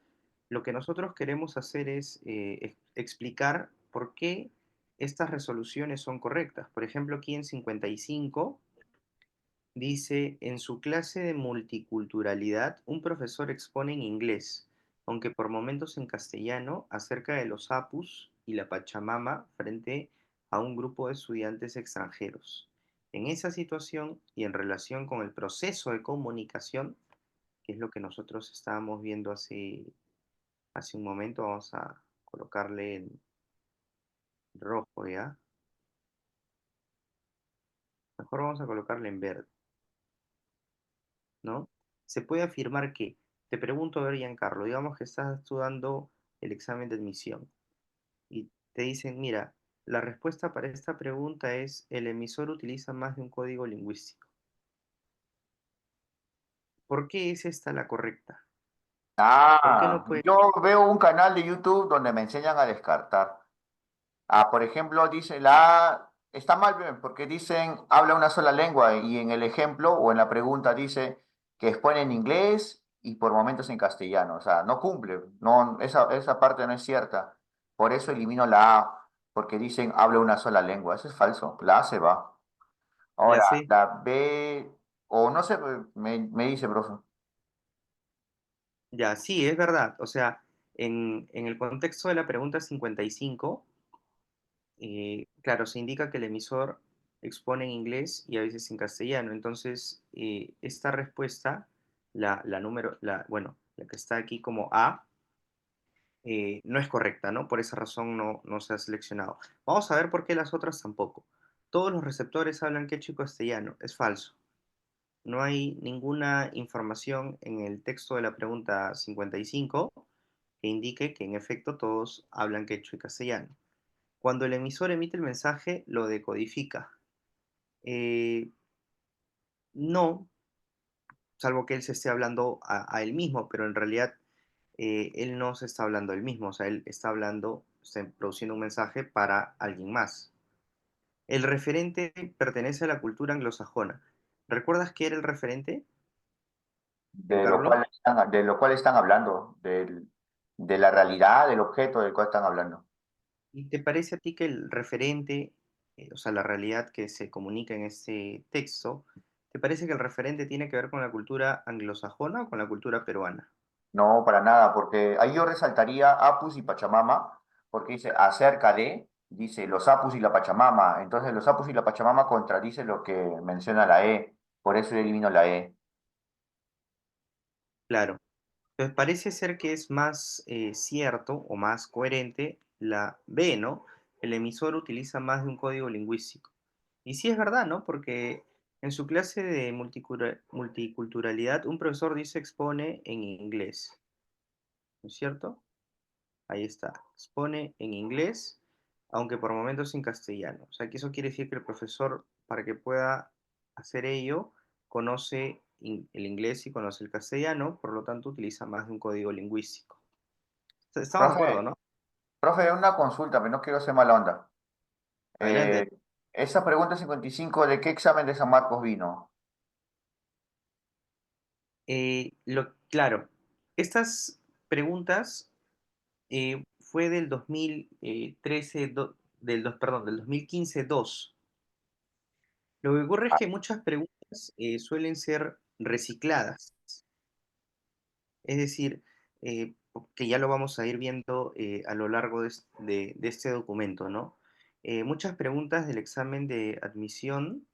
Speaker 1: Lo que nosotros queremos hacer es explicar por qué estas resoluciones son correctas. Por ejemplo, aquí en 55 dice, en su clase de multiculturalidad, un profesor expone en inglés, aunque por momentos en castellano, acerca de los apus y la Pachamama frente a un grupo de estudiantes extranjeros. En esa situación y en relación con el proceso de comunicación, que es lo que nosotros estábamos viendo hace un momento, vamos a colocarle en rojo, ¿ya? Mejor vamos a colocarle en verde, ¿no? Se puede afirmar que, te pregunto, a ver, Giancarlo, digamos que estás estudiando el examen de admisión y te dicen, mira, la respuesta para esta pregunta es, el emisor utiliza más de un código lingüístico. ¿Por qué es esta la correcta? ¿Por qué
Speaker 2: Ah,
Speaker 1: no puede?
Speaker 2: yo veo un canal de YouTube donde me enseñan a descartar. Ah, por ejemplo, dice la A, está mal bien, porque dicen habla una sola lengua y en el ejemplo o en la pregunta dice que expone en inglés y por momentos en castellano. O sea, no cumple, no, esa parte no es cierta. Por eso elimino la A, porque dicen habla una sola lengua. Eso es falso, la A se va.
Speaker 1: La
Speaker 2: Ahora,
Speaker 1: C.
Speaker 2: la B, o no sé, me dice, profe.
Speaker 1: Ya, sí, es verdad. O sea, en el contexto de la pregunta 55, claro, se indica que el emisor expone en inglés y a veces en castellano. Entonces, esta respuesta, bueno, la que está aquí como A, no es correcta, ¿no? Por esa razón no se ha seleccionado. Vamos a ver por qué las otras tampoco. Todos los receptores hablan quechua y castellano. Es falso. No hay ninguna información en el texto de la pregunta 55 que indique que en efecto todos hablan quechua y castellano. Cuando el emisor emite el mensaje, lo decodifica. Eh, no, salvo que él se esté hablando a él mismo, pero en realidad él no se está hablando a él mismo, o sea, él está hablando, está produciendo un mensaje para alguien más. El referente pertenece a la cultura anglosajona. ¿Recuerdas qué era el referente, Giancarlo?
Speaker 2: De lo cual están hablando, de la realidad del objeto del cual están hablando.
Speaker 1: ¿Y te parece a ti que el referente, o sea, la realidad que se comunica en este texto, te parece que el referente tiene que ver con la cultura anglosajona o con la cultura peruana?
Speaker 2: No, para nada, porque ahí yo resaltaría Apus y Pachamama, porque dice acerca de, dice los Apus y la Pachamama. Entonces los Apus y la Pachamama contradice lo que menciona la E, por eso yo elimino la E.
Speaker 1: Claro. Entonces parece ser que es más cierto o más coherente la B, ¿no? El emisor utiliza más de un código lingüístico. Y sí es verdad, ¿no? Porque en su clase de multiculturalidad, un profesor dice expone en inglés, ¿no es cierto? Ahí está, expone en inglés, aunque por momentos en castellano. O sea, que eso quiere decir que el profesor, para que pueda hacer ello, conoce el inglés y conoce el castellano, por lo tanto utiliza más de un código lingüístico. Estamos de acuerdo,
Speaker 2: Profe,
Speaker 1: ¿no?
Speaker 2: profe, una consulta, pero no quiero ser mala onda.
Speaker 1: Adelante.
Speaker 2: Eh, esa pregunta 55, ¿de qué examen de San Marcos vino?
Speaker 1: Claro, estas preguntas fue del 2013, perdón, del 2015-2. Lo que ocurre es que muchas preguntas suelen ser recicladas. Es decir, que ya lo vamos a ir viendo a lo largo de este documento, ¿no? Muchas preguntas del examen de admisión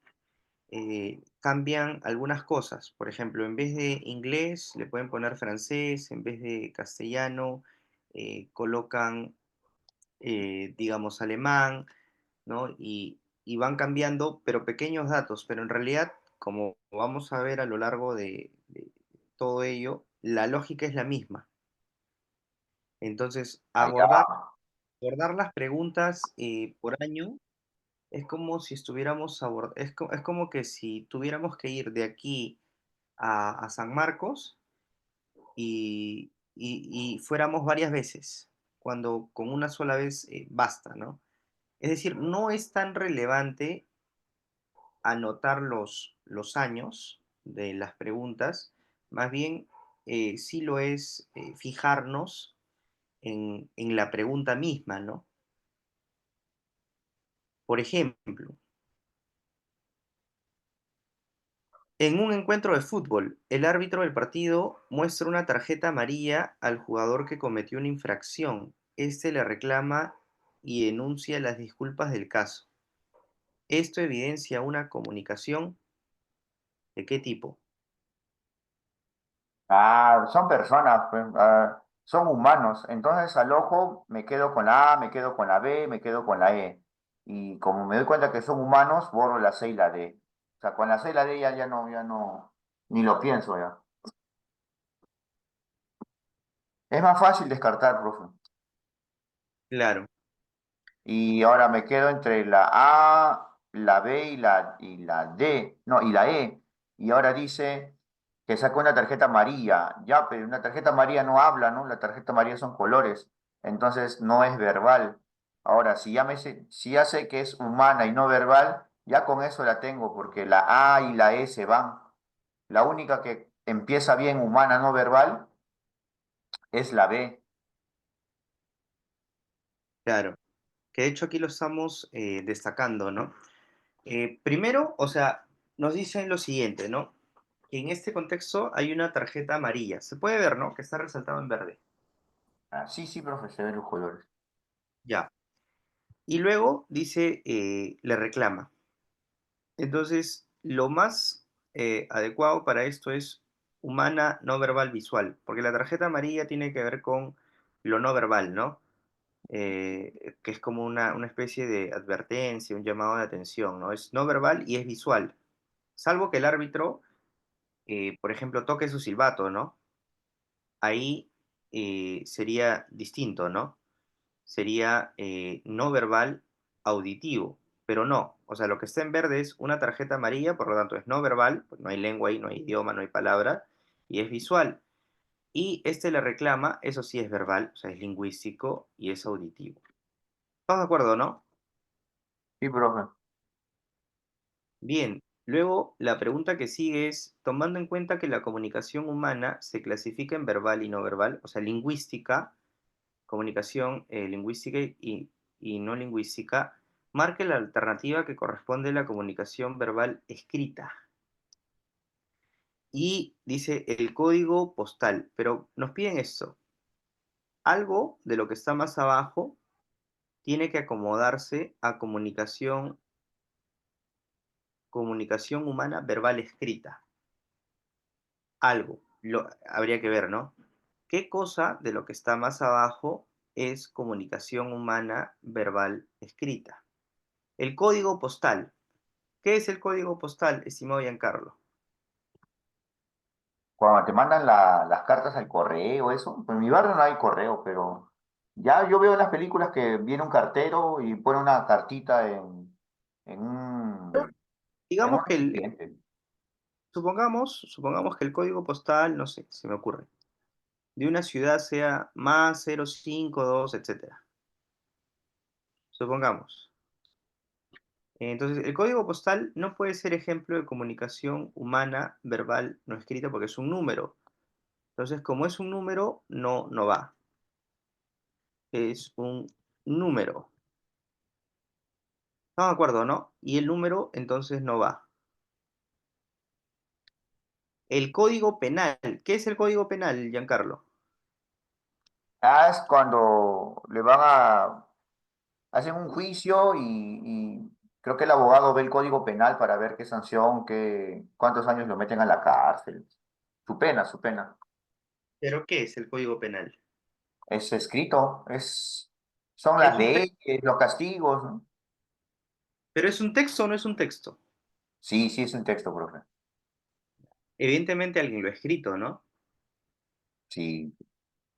Speaker 1: cambian algunas cosas. Por ejemplo, en vez de inglés le pueden poner francés, en vez de castellano colocan, digamos, alemán, ¿no? Y van cambiando, pero pequeños datos, pero en realidad, como vamos a ver a lo largo de todo ello, la lógica es la misma. Entonces,
Speaker 2: Allá.
Speaker 1: abordar las preguntas por año es como si estuviéramos es como que si tuviéramos que ir de aquí a San Marcos y fuéramos varias veces, cuando con una sola vez basta, ¿no? Es decir, no es tan relevante anotar los años de las preguntas, más bien sí lo es fijarnos en la pregunta misma, ¿no? Por ejemplo, en un encuentro de fútbol, el árbitro del partido muestra una tarjeta amarilla al jugador que cometió una infracción. Este le reclama y enuncia las disculpas del caso. Esto evidencia una comunicación ¿de qué tipo?
Speaker 2: Ah, son personas, pues, son humanos. Entonces al ojo me quedo con la A, me quedo con la B, me quedo con la E. Y como me doy cuenta que son humanos, borro la C y la D. O sea, con la C y la D ya no, ni lo pienso ya. Es más fácil descartar, profe.
Speaker 1: Claro,
Speaker 2: Y ahora me quedo entre la A, la B y la D, no, y la E. Y ahora dice que sacó una tarjeta amarilla. Ya, pero una tarjeta amarilla no habla, ¿no? La tarjeta amarilla son colores. Entonces no es verbal. Ahora, si ya sé que es humana y no verbal, ya con eso la tengo, porque la A y la E se van. La única que empieza bien humana, no verbal, es la B.
Speaker 1: claro. Que de hecho aquí lo estamos destacando, ¿no? Primero, o sea, nos dicen lo siguiente, ¿no? Que en este contexto hay una tarjeta amarilla. Se puede ver, ¿no? Que está resaltado en verde.
Speaker 2: Ah, sí, sí, profe, se ven los colores.
Speaker 1: Ya. Y luego dice, le reclama. Entonces, lo más adecuado para esto es humana, no verbal, visual, porque la tarjeta amarilla tiene que ver con lo no verbal, ¿no? Que es como una especie de advertencia, un llamado de atención, ¿no? Es no verbal y es visual, salvo que el árbitro, por ejemplo, toque su silbato, ¿no? Ahí sería distinto, ¿no? Sería no verbal auditivo, pero no, o sea, lo que está en verde es una tarjeta amarilla, por lo tanto es no verbal, pues no hay lengua ahí, no hay idioma, no hay palabra, y es visual. Y este le reclama, eso sí es verbal, o sea, es lingüístico y es auditivo. ¿Estamos de acuerdo, no?
Speaker 2: Sí, profe.
Speaker 1: Bien, luego la pregunta que sigue es, tomando en cuenta que la comunicación humana se clasifica en verbal y no verbal, o sea, lingüística, comunicación lingüística y no lingüística, marque la alternativa que corresponde a la comunicación verbal escrita. Y dice el código postal, pero nos piden esto. Algo de lo que está más abajo tiene que acomodarse a comunicación humana verbal escrita. Algo, habría que ver, ¿no? ¿Qué cosa de lo que está más abajo es comunicación humana verbal escrita? El código postal. ¿Qué es el código postal, estimado Giancarlo?
Speaker 2: Cuando te mandan las cartas al correo, eso, pues en mi barrio no hay correo, pero ya yo veo en las películas que viene un cartero y pone una cartita en un
Speaker 1: Digamos que
Speaker 2: recipiente.
Speaker 1: supongamos que el código postal, no sé, se me ocurre, de una ciudad sea más 052, etcétera. Supongamos. Entonces, el código postal no puede ser ejemplo de comunicación humana, verbal, no escrita, porque es un número. Entonces, como es un número, no va. Es un número. ¿Estamos de acuerdo, no? Y el número, entonces, no va. El Código Penal. ¿Qué es el Código Penal, Giancarlo?
Speaker 2: Es cuando hacen un juicio y creo que el abogado ve el código penal para ver qué sanción, cuántos años lo meten a la cárcel. Su pena, su pena.
Speaker 1: ¿Pero qué es el Código Penal?
Speaker 2: Es escrito, son
Speaker 1: Es
Speaker 2: las
Speaker 1: un texto.
Speaker 2: leyes, los castigos, ¿no?
Speaker 1: ¿Pero es un texto o no es un texto?
Speaker 2: Sí, sí, es un texto, profe.
Speaker 1: Evidentemente alguien lo ha escrito, ¿no?
Speaker 2: Sí,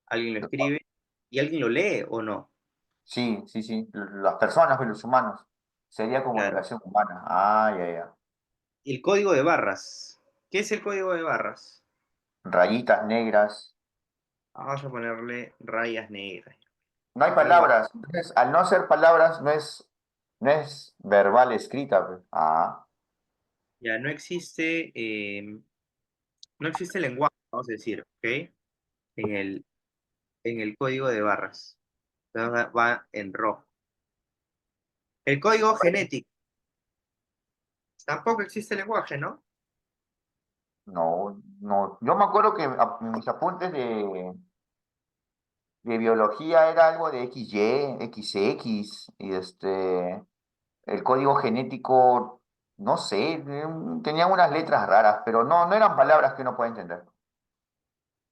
Speaker 1: Alguien lo escribe y alguien lo lee o no.
Speaker 2: sí, sí, sí. Las personas, pues, los humanos. Sería
Speaker 1: Claro.
Speaker 2: comunicación humana. Ah, ya, ya.
Speaker 1: Y el código de barras. ¿Qué es el código de barras?
Speaker 2: Rayitas negras.
Speaker 1: Vamos a ponerle rayas negras.
Speaker 2: No hay
Speaker 1: Código.
Speaker 2: palabras. Entonces, al no ser palabras, no es verbal escrita, pues. Ah,
Speaker 1: Ya no existe lenguaje, vamos a decir, ¿ok? En en el código de barras. Entonces va en rojo. El código genético. Tampoco existe lenguaje, ¿no?
Speaker 2: no, no. Yo me acuerdo que mis apuntes de biología era algo de XY, XX, y el código genético, no sé, tenían unas letras raras, pero no, no eran palabras que no pueda entender.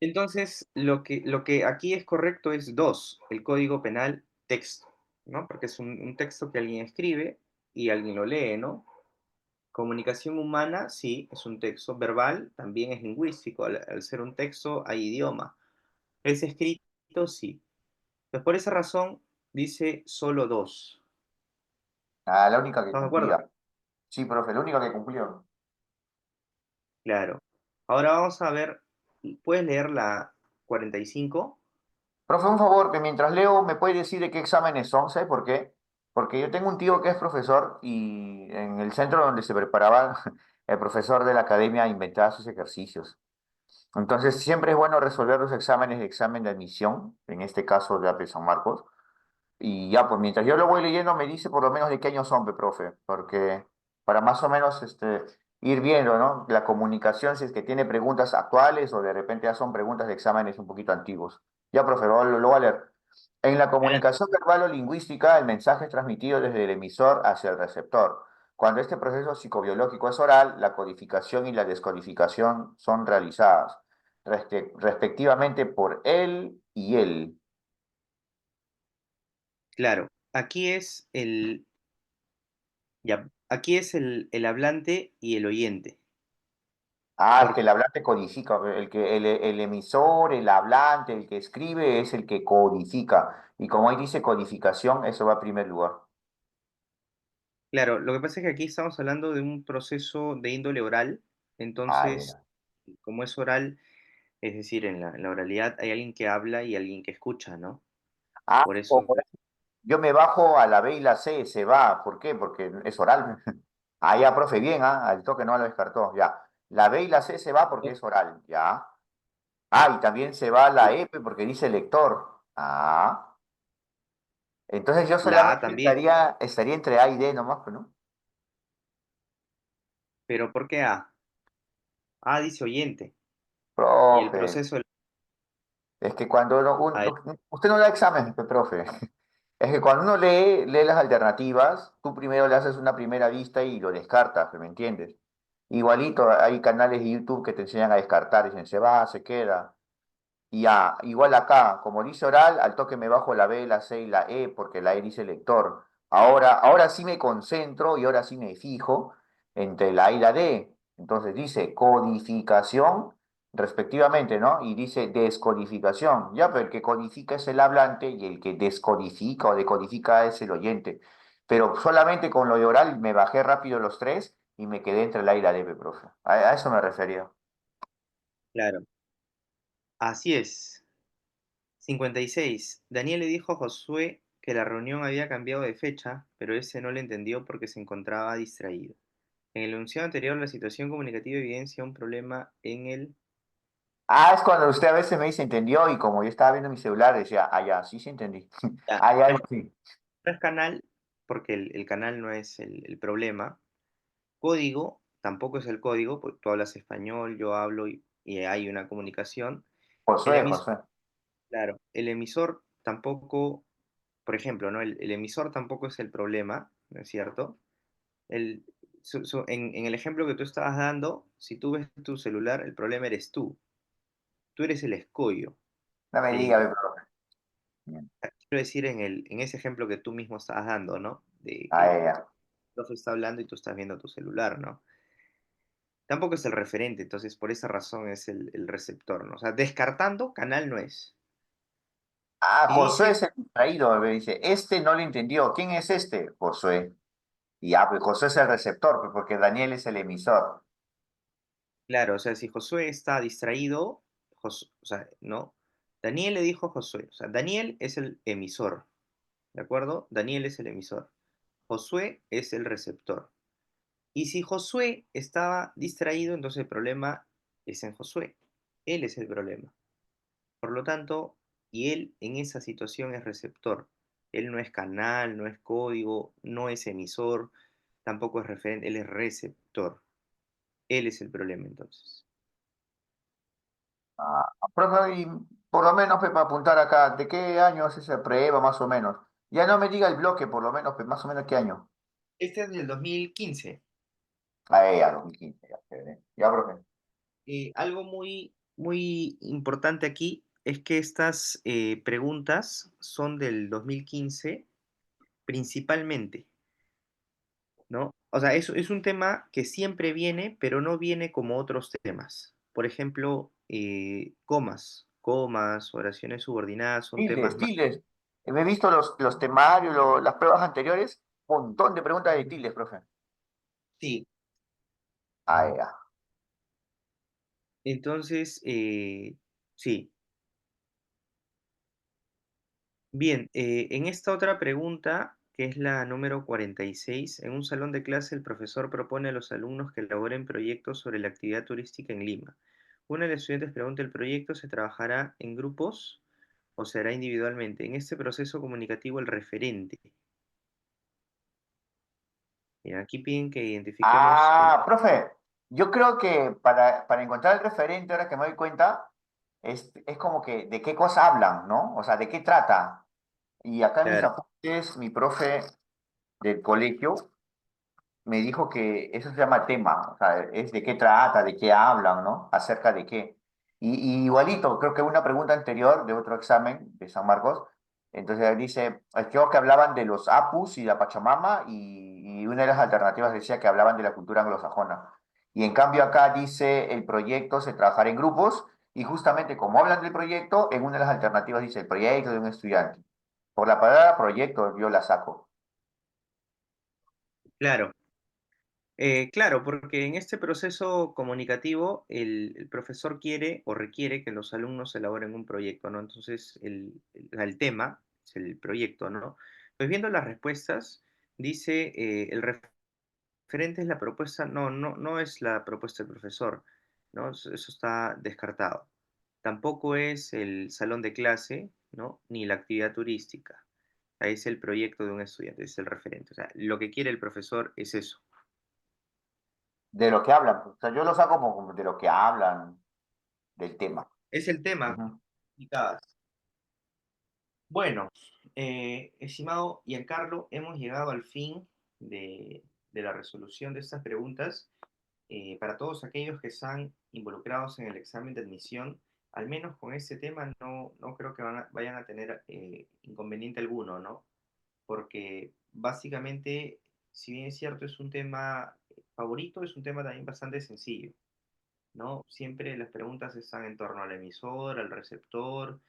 Speaker 1: Entonces, lo que aquí es correcto es dos, el código penal texto, ¿no? Porque es un texto que alguien escribe y alguien lo lee, ¿no? Comunicación humana, sí, es un texto. Verbal también es lingüístico. Al ser un texto hay idioma. Es escrito, sí. Pues por esa razón dice solo dos.
Speaker 2: Ah, la única que
Speaker 1: ¿Estás de acuerdo?
Speaker 2: cumplía. Sí, profe, la única que cumplió.
Speaker 1: Claro. Ahora vamos a ver, ¿puedes leer la 45?
Speaker 2: Profe, un favor, que mientras leo, ¿me puede decir de qué exámenes son? ¿Sabe por qué? Porque yo tengo un tío que es profesor y en el centro donde se preparaba, el profesor de la academia inventaba sus ejercicios. Entonces, siempre es bueno resolver los exámenes de examen de admisión, en este caso de AP San Marcos. Y ya, pues mientras yo lo voy leyendo, me dice por lo menos de qué año son, profe, porque para más o menos ir viendo, ¿no? La comunicación, si es que tiene preguntas actuales o de repente ya son preguntas de exámenes un poquito antiguos. Ya, profe, lo voy a leer. En la
Speaker 1: Adelante.
Speaker 2: comunicación verbal o lingüística, el mensaje es transmitido desde el emisor hacia el receptor. Cuando este proceso psicobiológico es oral, la codificación y la descodificación son realizadas, respectivamente por él y él.
Speaker 1: Claro, ya, aquí es el hablante y el oyente.
Speaker 2: Ah, el que
Speaker 1: Porque,
Speaker 2: el hablante codifica, el emisor, el hablante, el que escribe es el que codifica. Y como ahí dice codificación, eso va a primer lugar.
Speaker 1: claro, lo que pasa es que aquí estamos hablando de un proceso de índole oral.
Speaker 2: Ah,
Speaker 1: Entonces,
Speaker 2: ya.
Speaker 1: como es oral, es decir, en la oralidad hay alguien que habla y alguien que escucha, ¿no?
Speaker 2: Ah,
Speaker 1: Por eso,
Speaker 2: yo me bajo a la B y la C, se va. ¿Por qué? Porque es oral. Ah, ya, profe, bien, ¿ah? Al toque no lo descartó. Ya. La B y la C se va porque es oral. Ya. Ah, y también se va la E porque dice lector. Ah. Entonces yo
Speaker 1: la A
Speaker 2: solamente
Speaker 1: también.
Speaker 2: estaría entre A y D nomás, pues, ¿no?
Speaker 1: Pero ¿por qué A? A dice oyente. Y el
Speaker 2: Profe.
Speaker 1: proceso,
Speaker 2: Es que cuando
Speaker 1: a ver,
Speaker 2: usted no da examen, profe. Es que cuando uno lee las alternativas, tú primero le haces una primera vista y lo descartas, ¿me entiendes? Igualito, hay canales de YouTube que te enseñan a descartar, dicen, se va, se queda. Y ya, igual acá, como dice oral, al toque me bajo la B, la C y la E, porque la E dice lector. Ahora sí me concentro y ahora sí me fijo entre la A y la D. Entonces dice codificación, respectivamente, ¿no? Y dice descodificación. Ya, pero el que codifica es el hablante y el que descodifica o decodifica es el oyente. Pero solamente con lo de oral me bajé rápido los tres y me quedé entre la A y la D, profe. A eso me refería.
Speaker 1: claro. Así es. 56. Daniel le dijo a Josué que la reunión había cambiado de fecha, pero ese no le entendió porque se encontraba distraído. En el enunciado anterior, la situación comunicativa evidencia un problema en el...
Speaker 2: Ah, es cuando usted a veces me dice entendió y como yo estaba viendo mi celular decía, ah, ya, sí, sí entendí.
Speaker 1: Ya,
Speaker 2: Ah, ya,
Speaker 1: pero
Speaker 2: sí.
Speaker 1: no es canal, porque el canal no es el problema. Código tampoco es el código, porque tú hablas español, yo hablo y hay una comunicación. El
Speaker 2: Josué,
Speaker 1: emisor,
Speaker 2: Josué.
Speaker 1: claro, el emisor tampoco, por ejemplo, ¿no? El emisor tampoco es el problema, ¿no es cierto? El, en el ejemplo que tú estabas dando, si tú ves tu celular, el problema eres tú eres el escollo.
Speaker 2: No me diga,
Speaker 1: El,
Speaker 2: profe. Bien.
Speaker 1: quiero decir, en ese ejemplo que tú mismo estabas dando, ¿no? De que
Speaker 2: Ah,
Speaker 1: el
Speaker 2: ya.
Speaker 1: profe está hablando y tú estás viendo tu celular, ¿no? Tampoco es el referente, entonces por esa razón es el receptor, ¿no? O sea, descartando, canal no es.
Speaker 2: Ah,
Speaker 1: Y
Speaker 2: Josué
Speaker 1: dice,
Speaker 2: es el distraído, me dice. Este no lo entendió. ¿Quién es este? Josué. Y ya, pues Josué es el receptor, pues, porque Daniel es el emisor.
Speaker 1: claro, o sea, si Josué está distraído, o sea, ¿no? Daniel le dijo a Josué, o sea, Daniel es el emisor, ¿de acuerdo? Daniel es el emisor. Josué es el receptor. Y si Josué estaba distraído, entonces el problema es en Josué. Él es el problema. Por lo tanto, y él en esa situación es receptor. Él no es canal, no es código, no es emisor, tampoco es referente, él es receptor. Él es el problema entonces.
Speaker 2: Ah, profe, y por lo menos, pues, para apuntar acá, ¿de qué año es esa prueba, más o menos? Ya no me diga el bloque, por lo menos, pues, más o menos qué año.
Speaker 1: Este es del 2015.
Speaker 2: Ah, ya, 2015, ya, chévere. Ya, profe.
Speaker 1: Algo muy importante aquí es que estas preguntas son del 2015 principalmente, ¿no? O sea, es un tema que siempre viene, pero no viene como otros temas. Por ejemplo, comas, oraciones subordinadas son
Speaker 2: Tildes,
Speaker 1: temas más...
Speaker 2: tildes. Me he visto los temarios, las pruebas anteriores, un montón de preguntas de tildes, profe.
Speaker 1: Sí,
Speaker 2: Ah, ya.
Speaker 1: entonces, sí. Bien, en esta otra pregunta, que es la número 46, en un salón de clase el profesor propone a los alumnos que elaboren proyectos sobre la actividad turística en Lima. Uno de los estudiantes pregunta, ¿el proyecto se trabajará en grupos o será individualmente? En este proceso comunicativo, el referente. Bien, aquí piden que identifiquemos el...
Speaker 2: Ah, profe, yo creo que para encontrar el referente, ahora que me doy cuenta, es como que de qué cosa hablan, ¿no? O sea, de qué trata. Y acá en mis
Speaker 1: Claro,
Speaker 2: apuntes, mi profe del colegio me dijo que eso se llama tema, o sea, es de qué trata, de qué hablan, ¿no? Acerca de qué. Y igualito, creo que una pregunta anterior de otro examen de San Marcos, entonces dice, creo que hablaban de los Apus y la Pachamama y una de las alternativas decía que hablaban de la cultura anglosajona. Y en cambio acá dice el proyecto se trabajará en grupos y justamente como hablan del proyecto, en una de las alternativas dice el proyecto de un estudiante. Por la palabra proyecto yo la saco.
Speaker 1: claro. Claro, porque en este proceso comunicativo el profesor quiere o requiere que los alumnos elaboren un proyecto, ¿no? Entonces el tema es el proyecto, ¿no? Pues viendo las respuestas, dice el referente es la propuesta, no es la propuesta del profesor, ¿no? Eso está descartado. Tampoco es el salón de clase, ¿no? Ni la actividad turística. Es el proyecto de un estudiante, es el referente. O sea, lo que quiere el profesor es eso.
Speaker 2: De lo que hablan, pues. O sea, yo lo saco como de lo que hablan del tema.
Speaker 1: Es el tema.
Speaker 2: Ujú.
Speaker 1: Complicadas. Bueno, estimado Giancarlo, hemos llegado al fin de la resolución de estas preguntas. Para todos aquellos que están involucrados en el examen de admisión, al menos con este tema no creo que vayan a tener inconveniente alguno, ¿no? Porque básicamente, si bien es cierto, es un tema favorito, es un tema también bastante sencillo, ¿no? Siempre las preguntas están en torno al emisor, al receptor,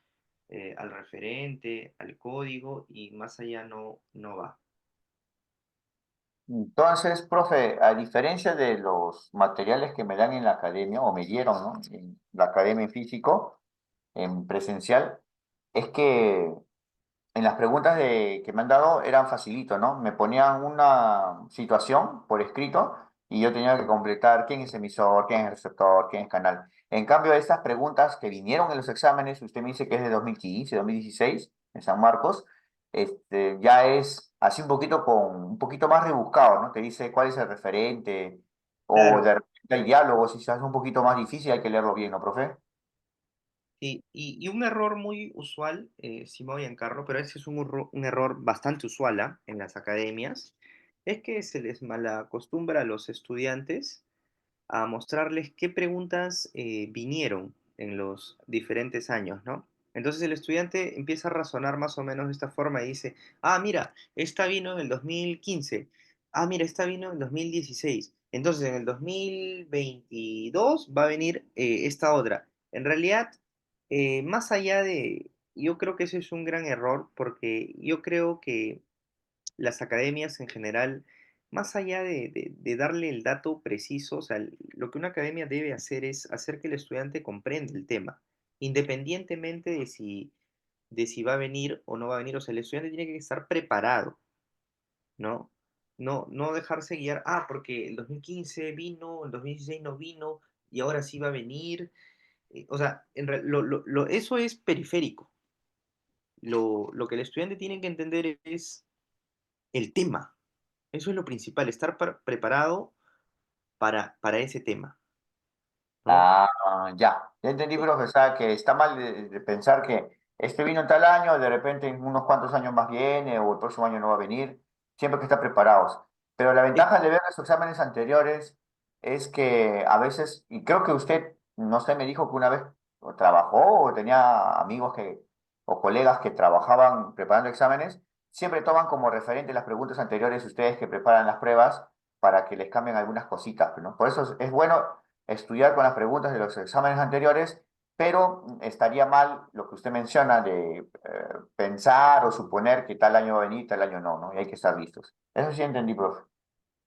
Speaker 1: al referente, al código y más allá no va.
Speaker 2: Entonces, profe, a diferencia de los materiales que me dan en la academia, o me dieron, ¿no? En la academia en físico, en presencial, es que en las preguntas que me han dado eran facilito, ¿no? Me ponían una situación por escrito y yo tenía que completar quién es emisor, quién es receptor, quién es canal. En cambio, estas preguntas que vinieron en los exámenes, usted me dice que es de 2015, 2016, en San Marcos, ya es así un poquito más rebuscado, ¿no? Te dice cuál es el referente, O
Speaker 1: Claro,
Speaker 2: de repente el diálogo, si se hace un poquito más difícil, hay que leerlo bien, ¿no, profe?
Speaker 1: sí, y un error muy usual, Simón y Giancarlo, pero ese es un error bastante usual en las academias, es que se les malacostumbra a los estudiantes a mostrarles qué preguntas vinieron en los diferentes años, ¿no? Entonces el estudiante empieza a razonar más o menos de esta forma y dice, ah, mira, esta vino en el 2015, ah, mira, esta vino en el 2016, entonces en el 2022 va a venir esta otra. En realidad, más allá de, yo creo que ese es un gran error porque yo creo que las academias en general, más allá de darle el dato preciso, o sea, lo que una academia debe hacer es hacer que el estudiante comprenda el tema, independientemente de si va a venir o no va a venir. O sea, el estudiante tiene que estar preparado, ¿no? No dejarse guiar, ah, porque el 2015 vino, el 2016 no vino y ahora sí va a venir. O sea, eso es periférico. Lo que el estudiante tiene que entender es el tema. Eso es lo principal, estar preparado para ese tema, ¿no?
Speaker 2: Ah, ya entendí, profe, o sea, que está mal de pensar que este vino en tal año, de repente en unos cuantos años más viene, o el próximo año no va a venir, siempre que estar preparados. Pero la
Speaker 1: Es-
Speaker 2: ventaja de ver los exámenes anteriores es que a veces, y creo que usted, no sé, me dijo que una vez o trabajó o tenía amigos o colegas que trabajaban preparando exámenes, siempre toman como referente las preguntas anteriores ustedes que preparan las pruebas para que les cambien algunas cositas, ¿no? Por eso es bueno estudiar con las preguntas de los exámenes anteriores, pero estaría mal lo que usted menciona de pensar o suponer que tal año va a venir, tal año no, ¿no? Y hay que estar listos. Eso sí entendí, profe.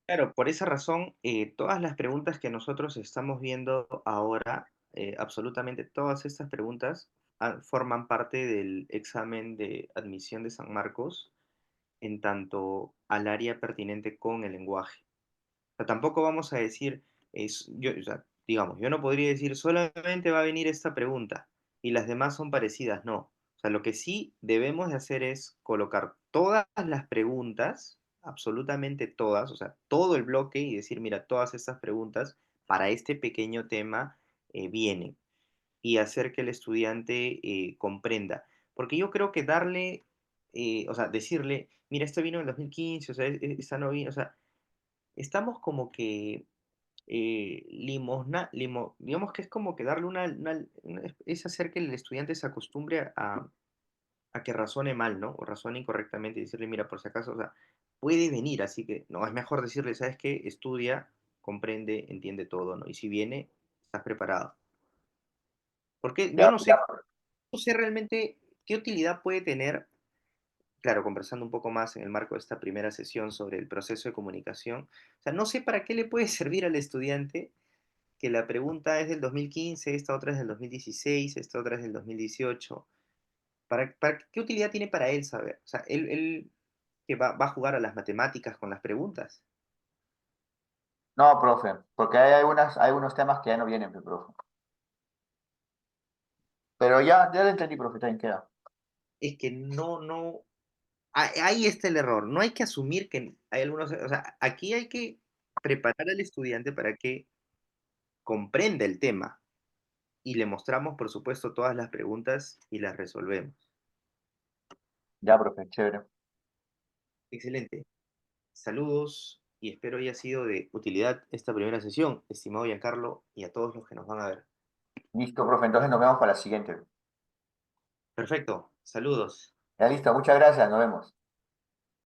Speaker 1: claro, por esa razón, todas las preguntas que nosotros estamos viendo ahora, absolutamente todas estas preguntas forman parte del examen de admisión de San Marcos en tanto al área pertinente con el lenguaje. O sea, tampoco vamos a decir, o sea, digamos, yo no podría decir solamente va a venir esta pregunta y las demás son parecidas, no. O sea, lo que sí debemos de hacer es colocar todas las preguntas, absolutamente todas, o sea, todo el bloque y decir, mira, todas estas preguntas para este pequeño tema vienen y hacer que el estudiante comprenda. Porque yo creo que darle, o sea, decirle, mira, esto vino en el 2015, o sea, esta no vino, o sea, estamos como que digamos que es como que darle es hacer que el estudiante se acostumbre a que razone mal, ¿no? O razone incorrectamente y decirle, mira, por si acaso, o sea, puede venir, así que no, es mejor decirle, ¿sabes qué? Estudia, comprende, entiende todo, ¿no? Y si viene, estás preparado. Porque yo
Speaker 2: Ya,
Speaker 1: no
Speaker 2: ya.
Speaker 1: sé, no sé realmente qué utilidad puede tener, claro, conversando un poco más en el marco de esta primera sesión sobre el proceso de comunicación, o sea, no sé para qué le puede servir al estudiante que la pregunta es del 2015, esta otra es del 2016, esta otra es del 2018. ¿Qué utilidad tiene para él saber? O sea, él que va a jugar a las matemáticas con las preguntas.
Speaker 2: No, profe, porque hay unos temas que ya no vienen, profe. Pero ya lo entendí, profe, también queda.
Speaker 1: Es que ahí está el error. No hay que asumir que hay algunos, o sea, aquí hay que preparar al estudiante para que comprenda el tema y le mostramos, por supuesto, todas las preguntas y las resolvemos.
Speaker 2: Ya, profe, chévere.
Speaker 1: Excelente. Saludos y espero haya sido de utilidad esta primera sesión, estimado Giancarlo, y a todos los que nos van a ver.
Speaker 2: Listo, profe, entonces nos vemos para la siguiente.
Speaker 1: Perfecto, saludos.
Speaker 2: Ya listo, muchas gracias, nos vemos.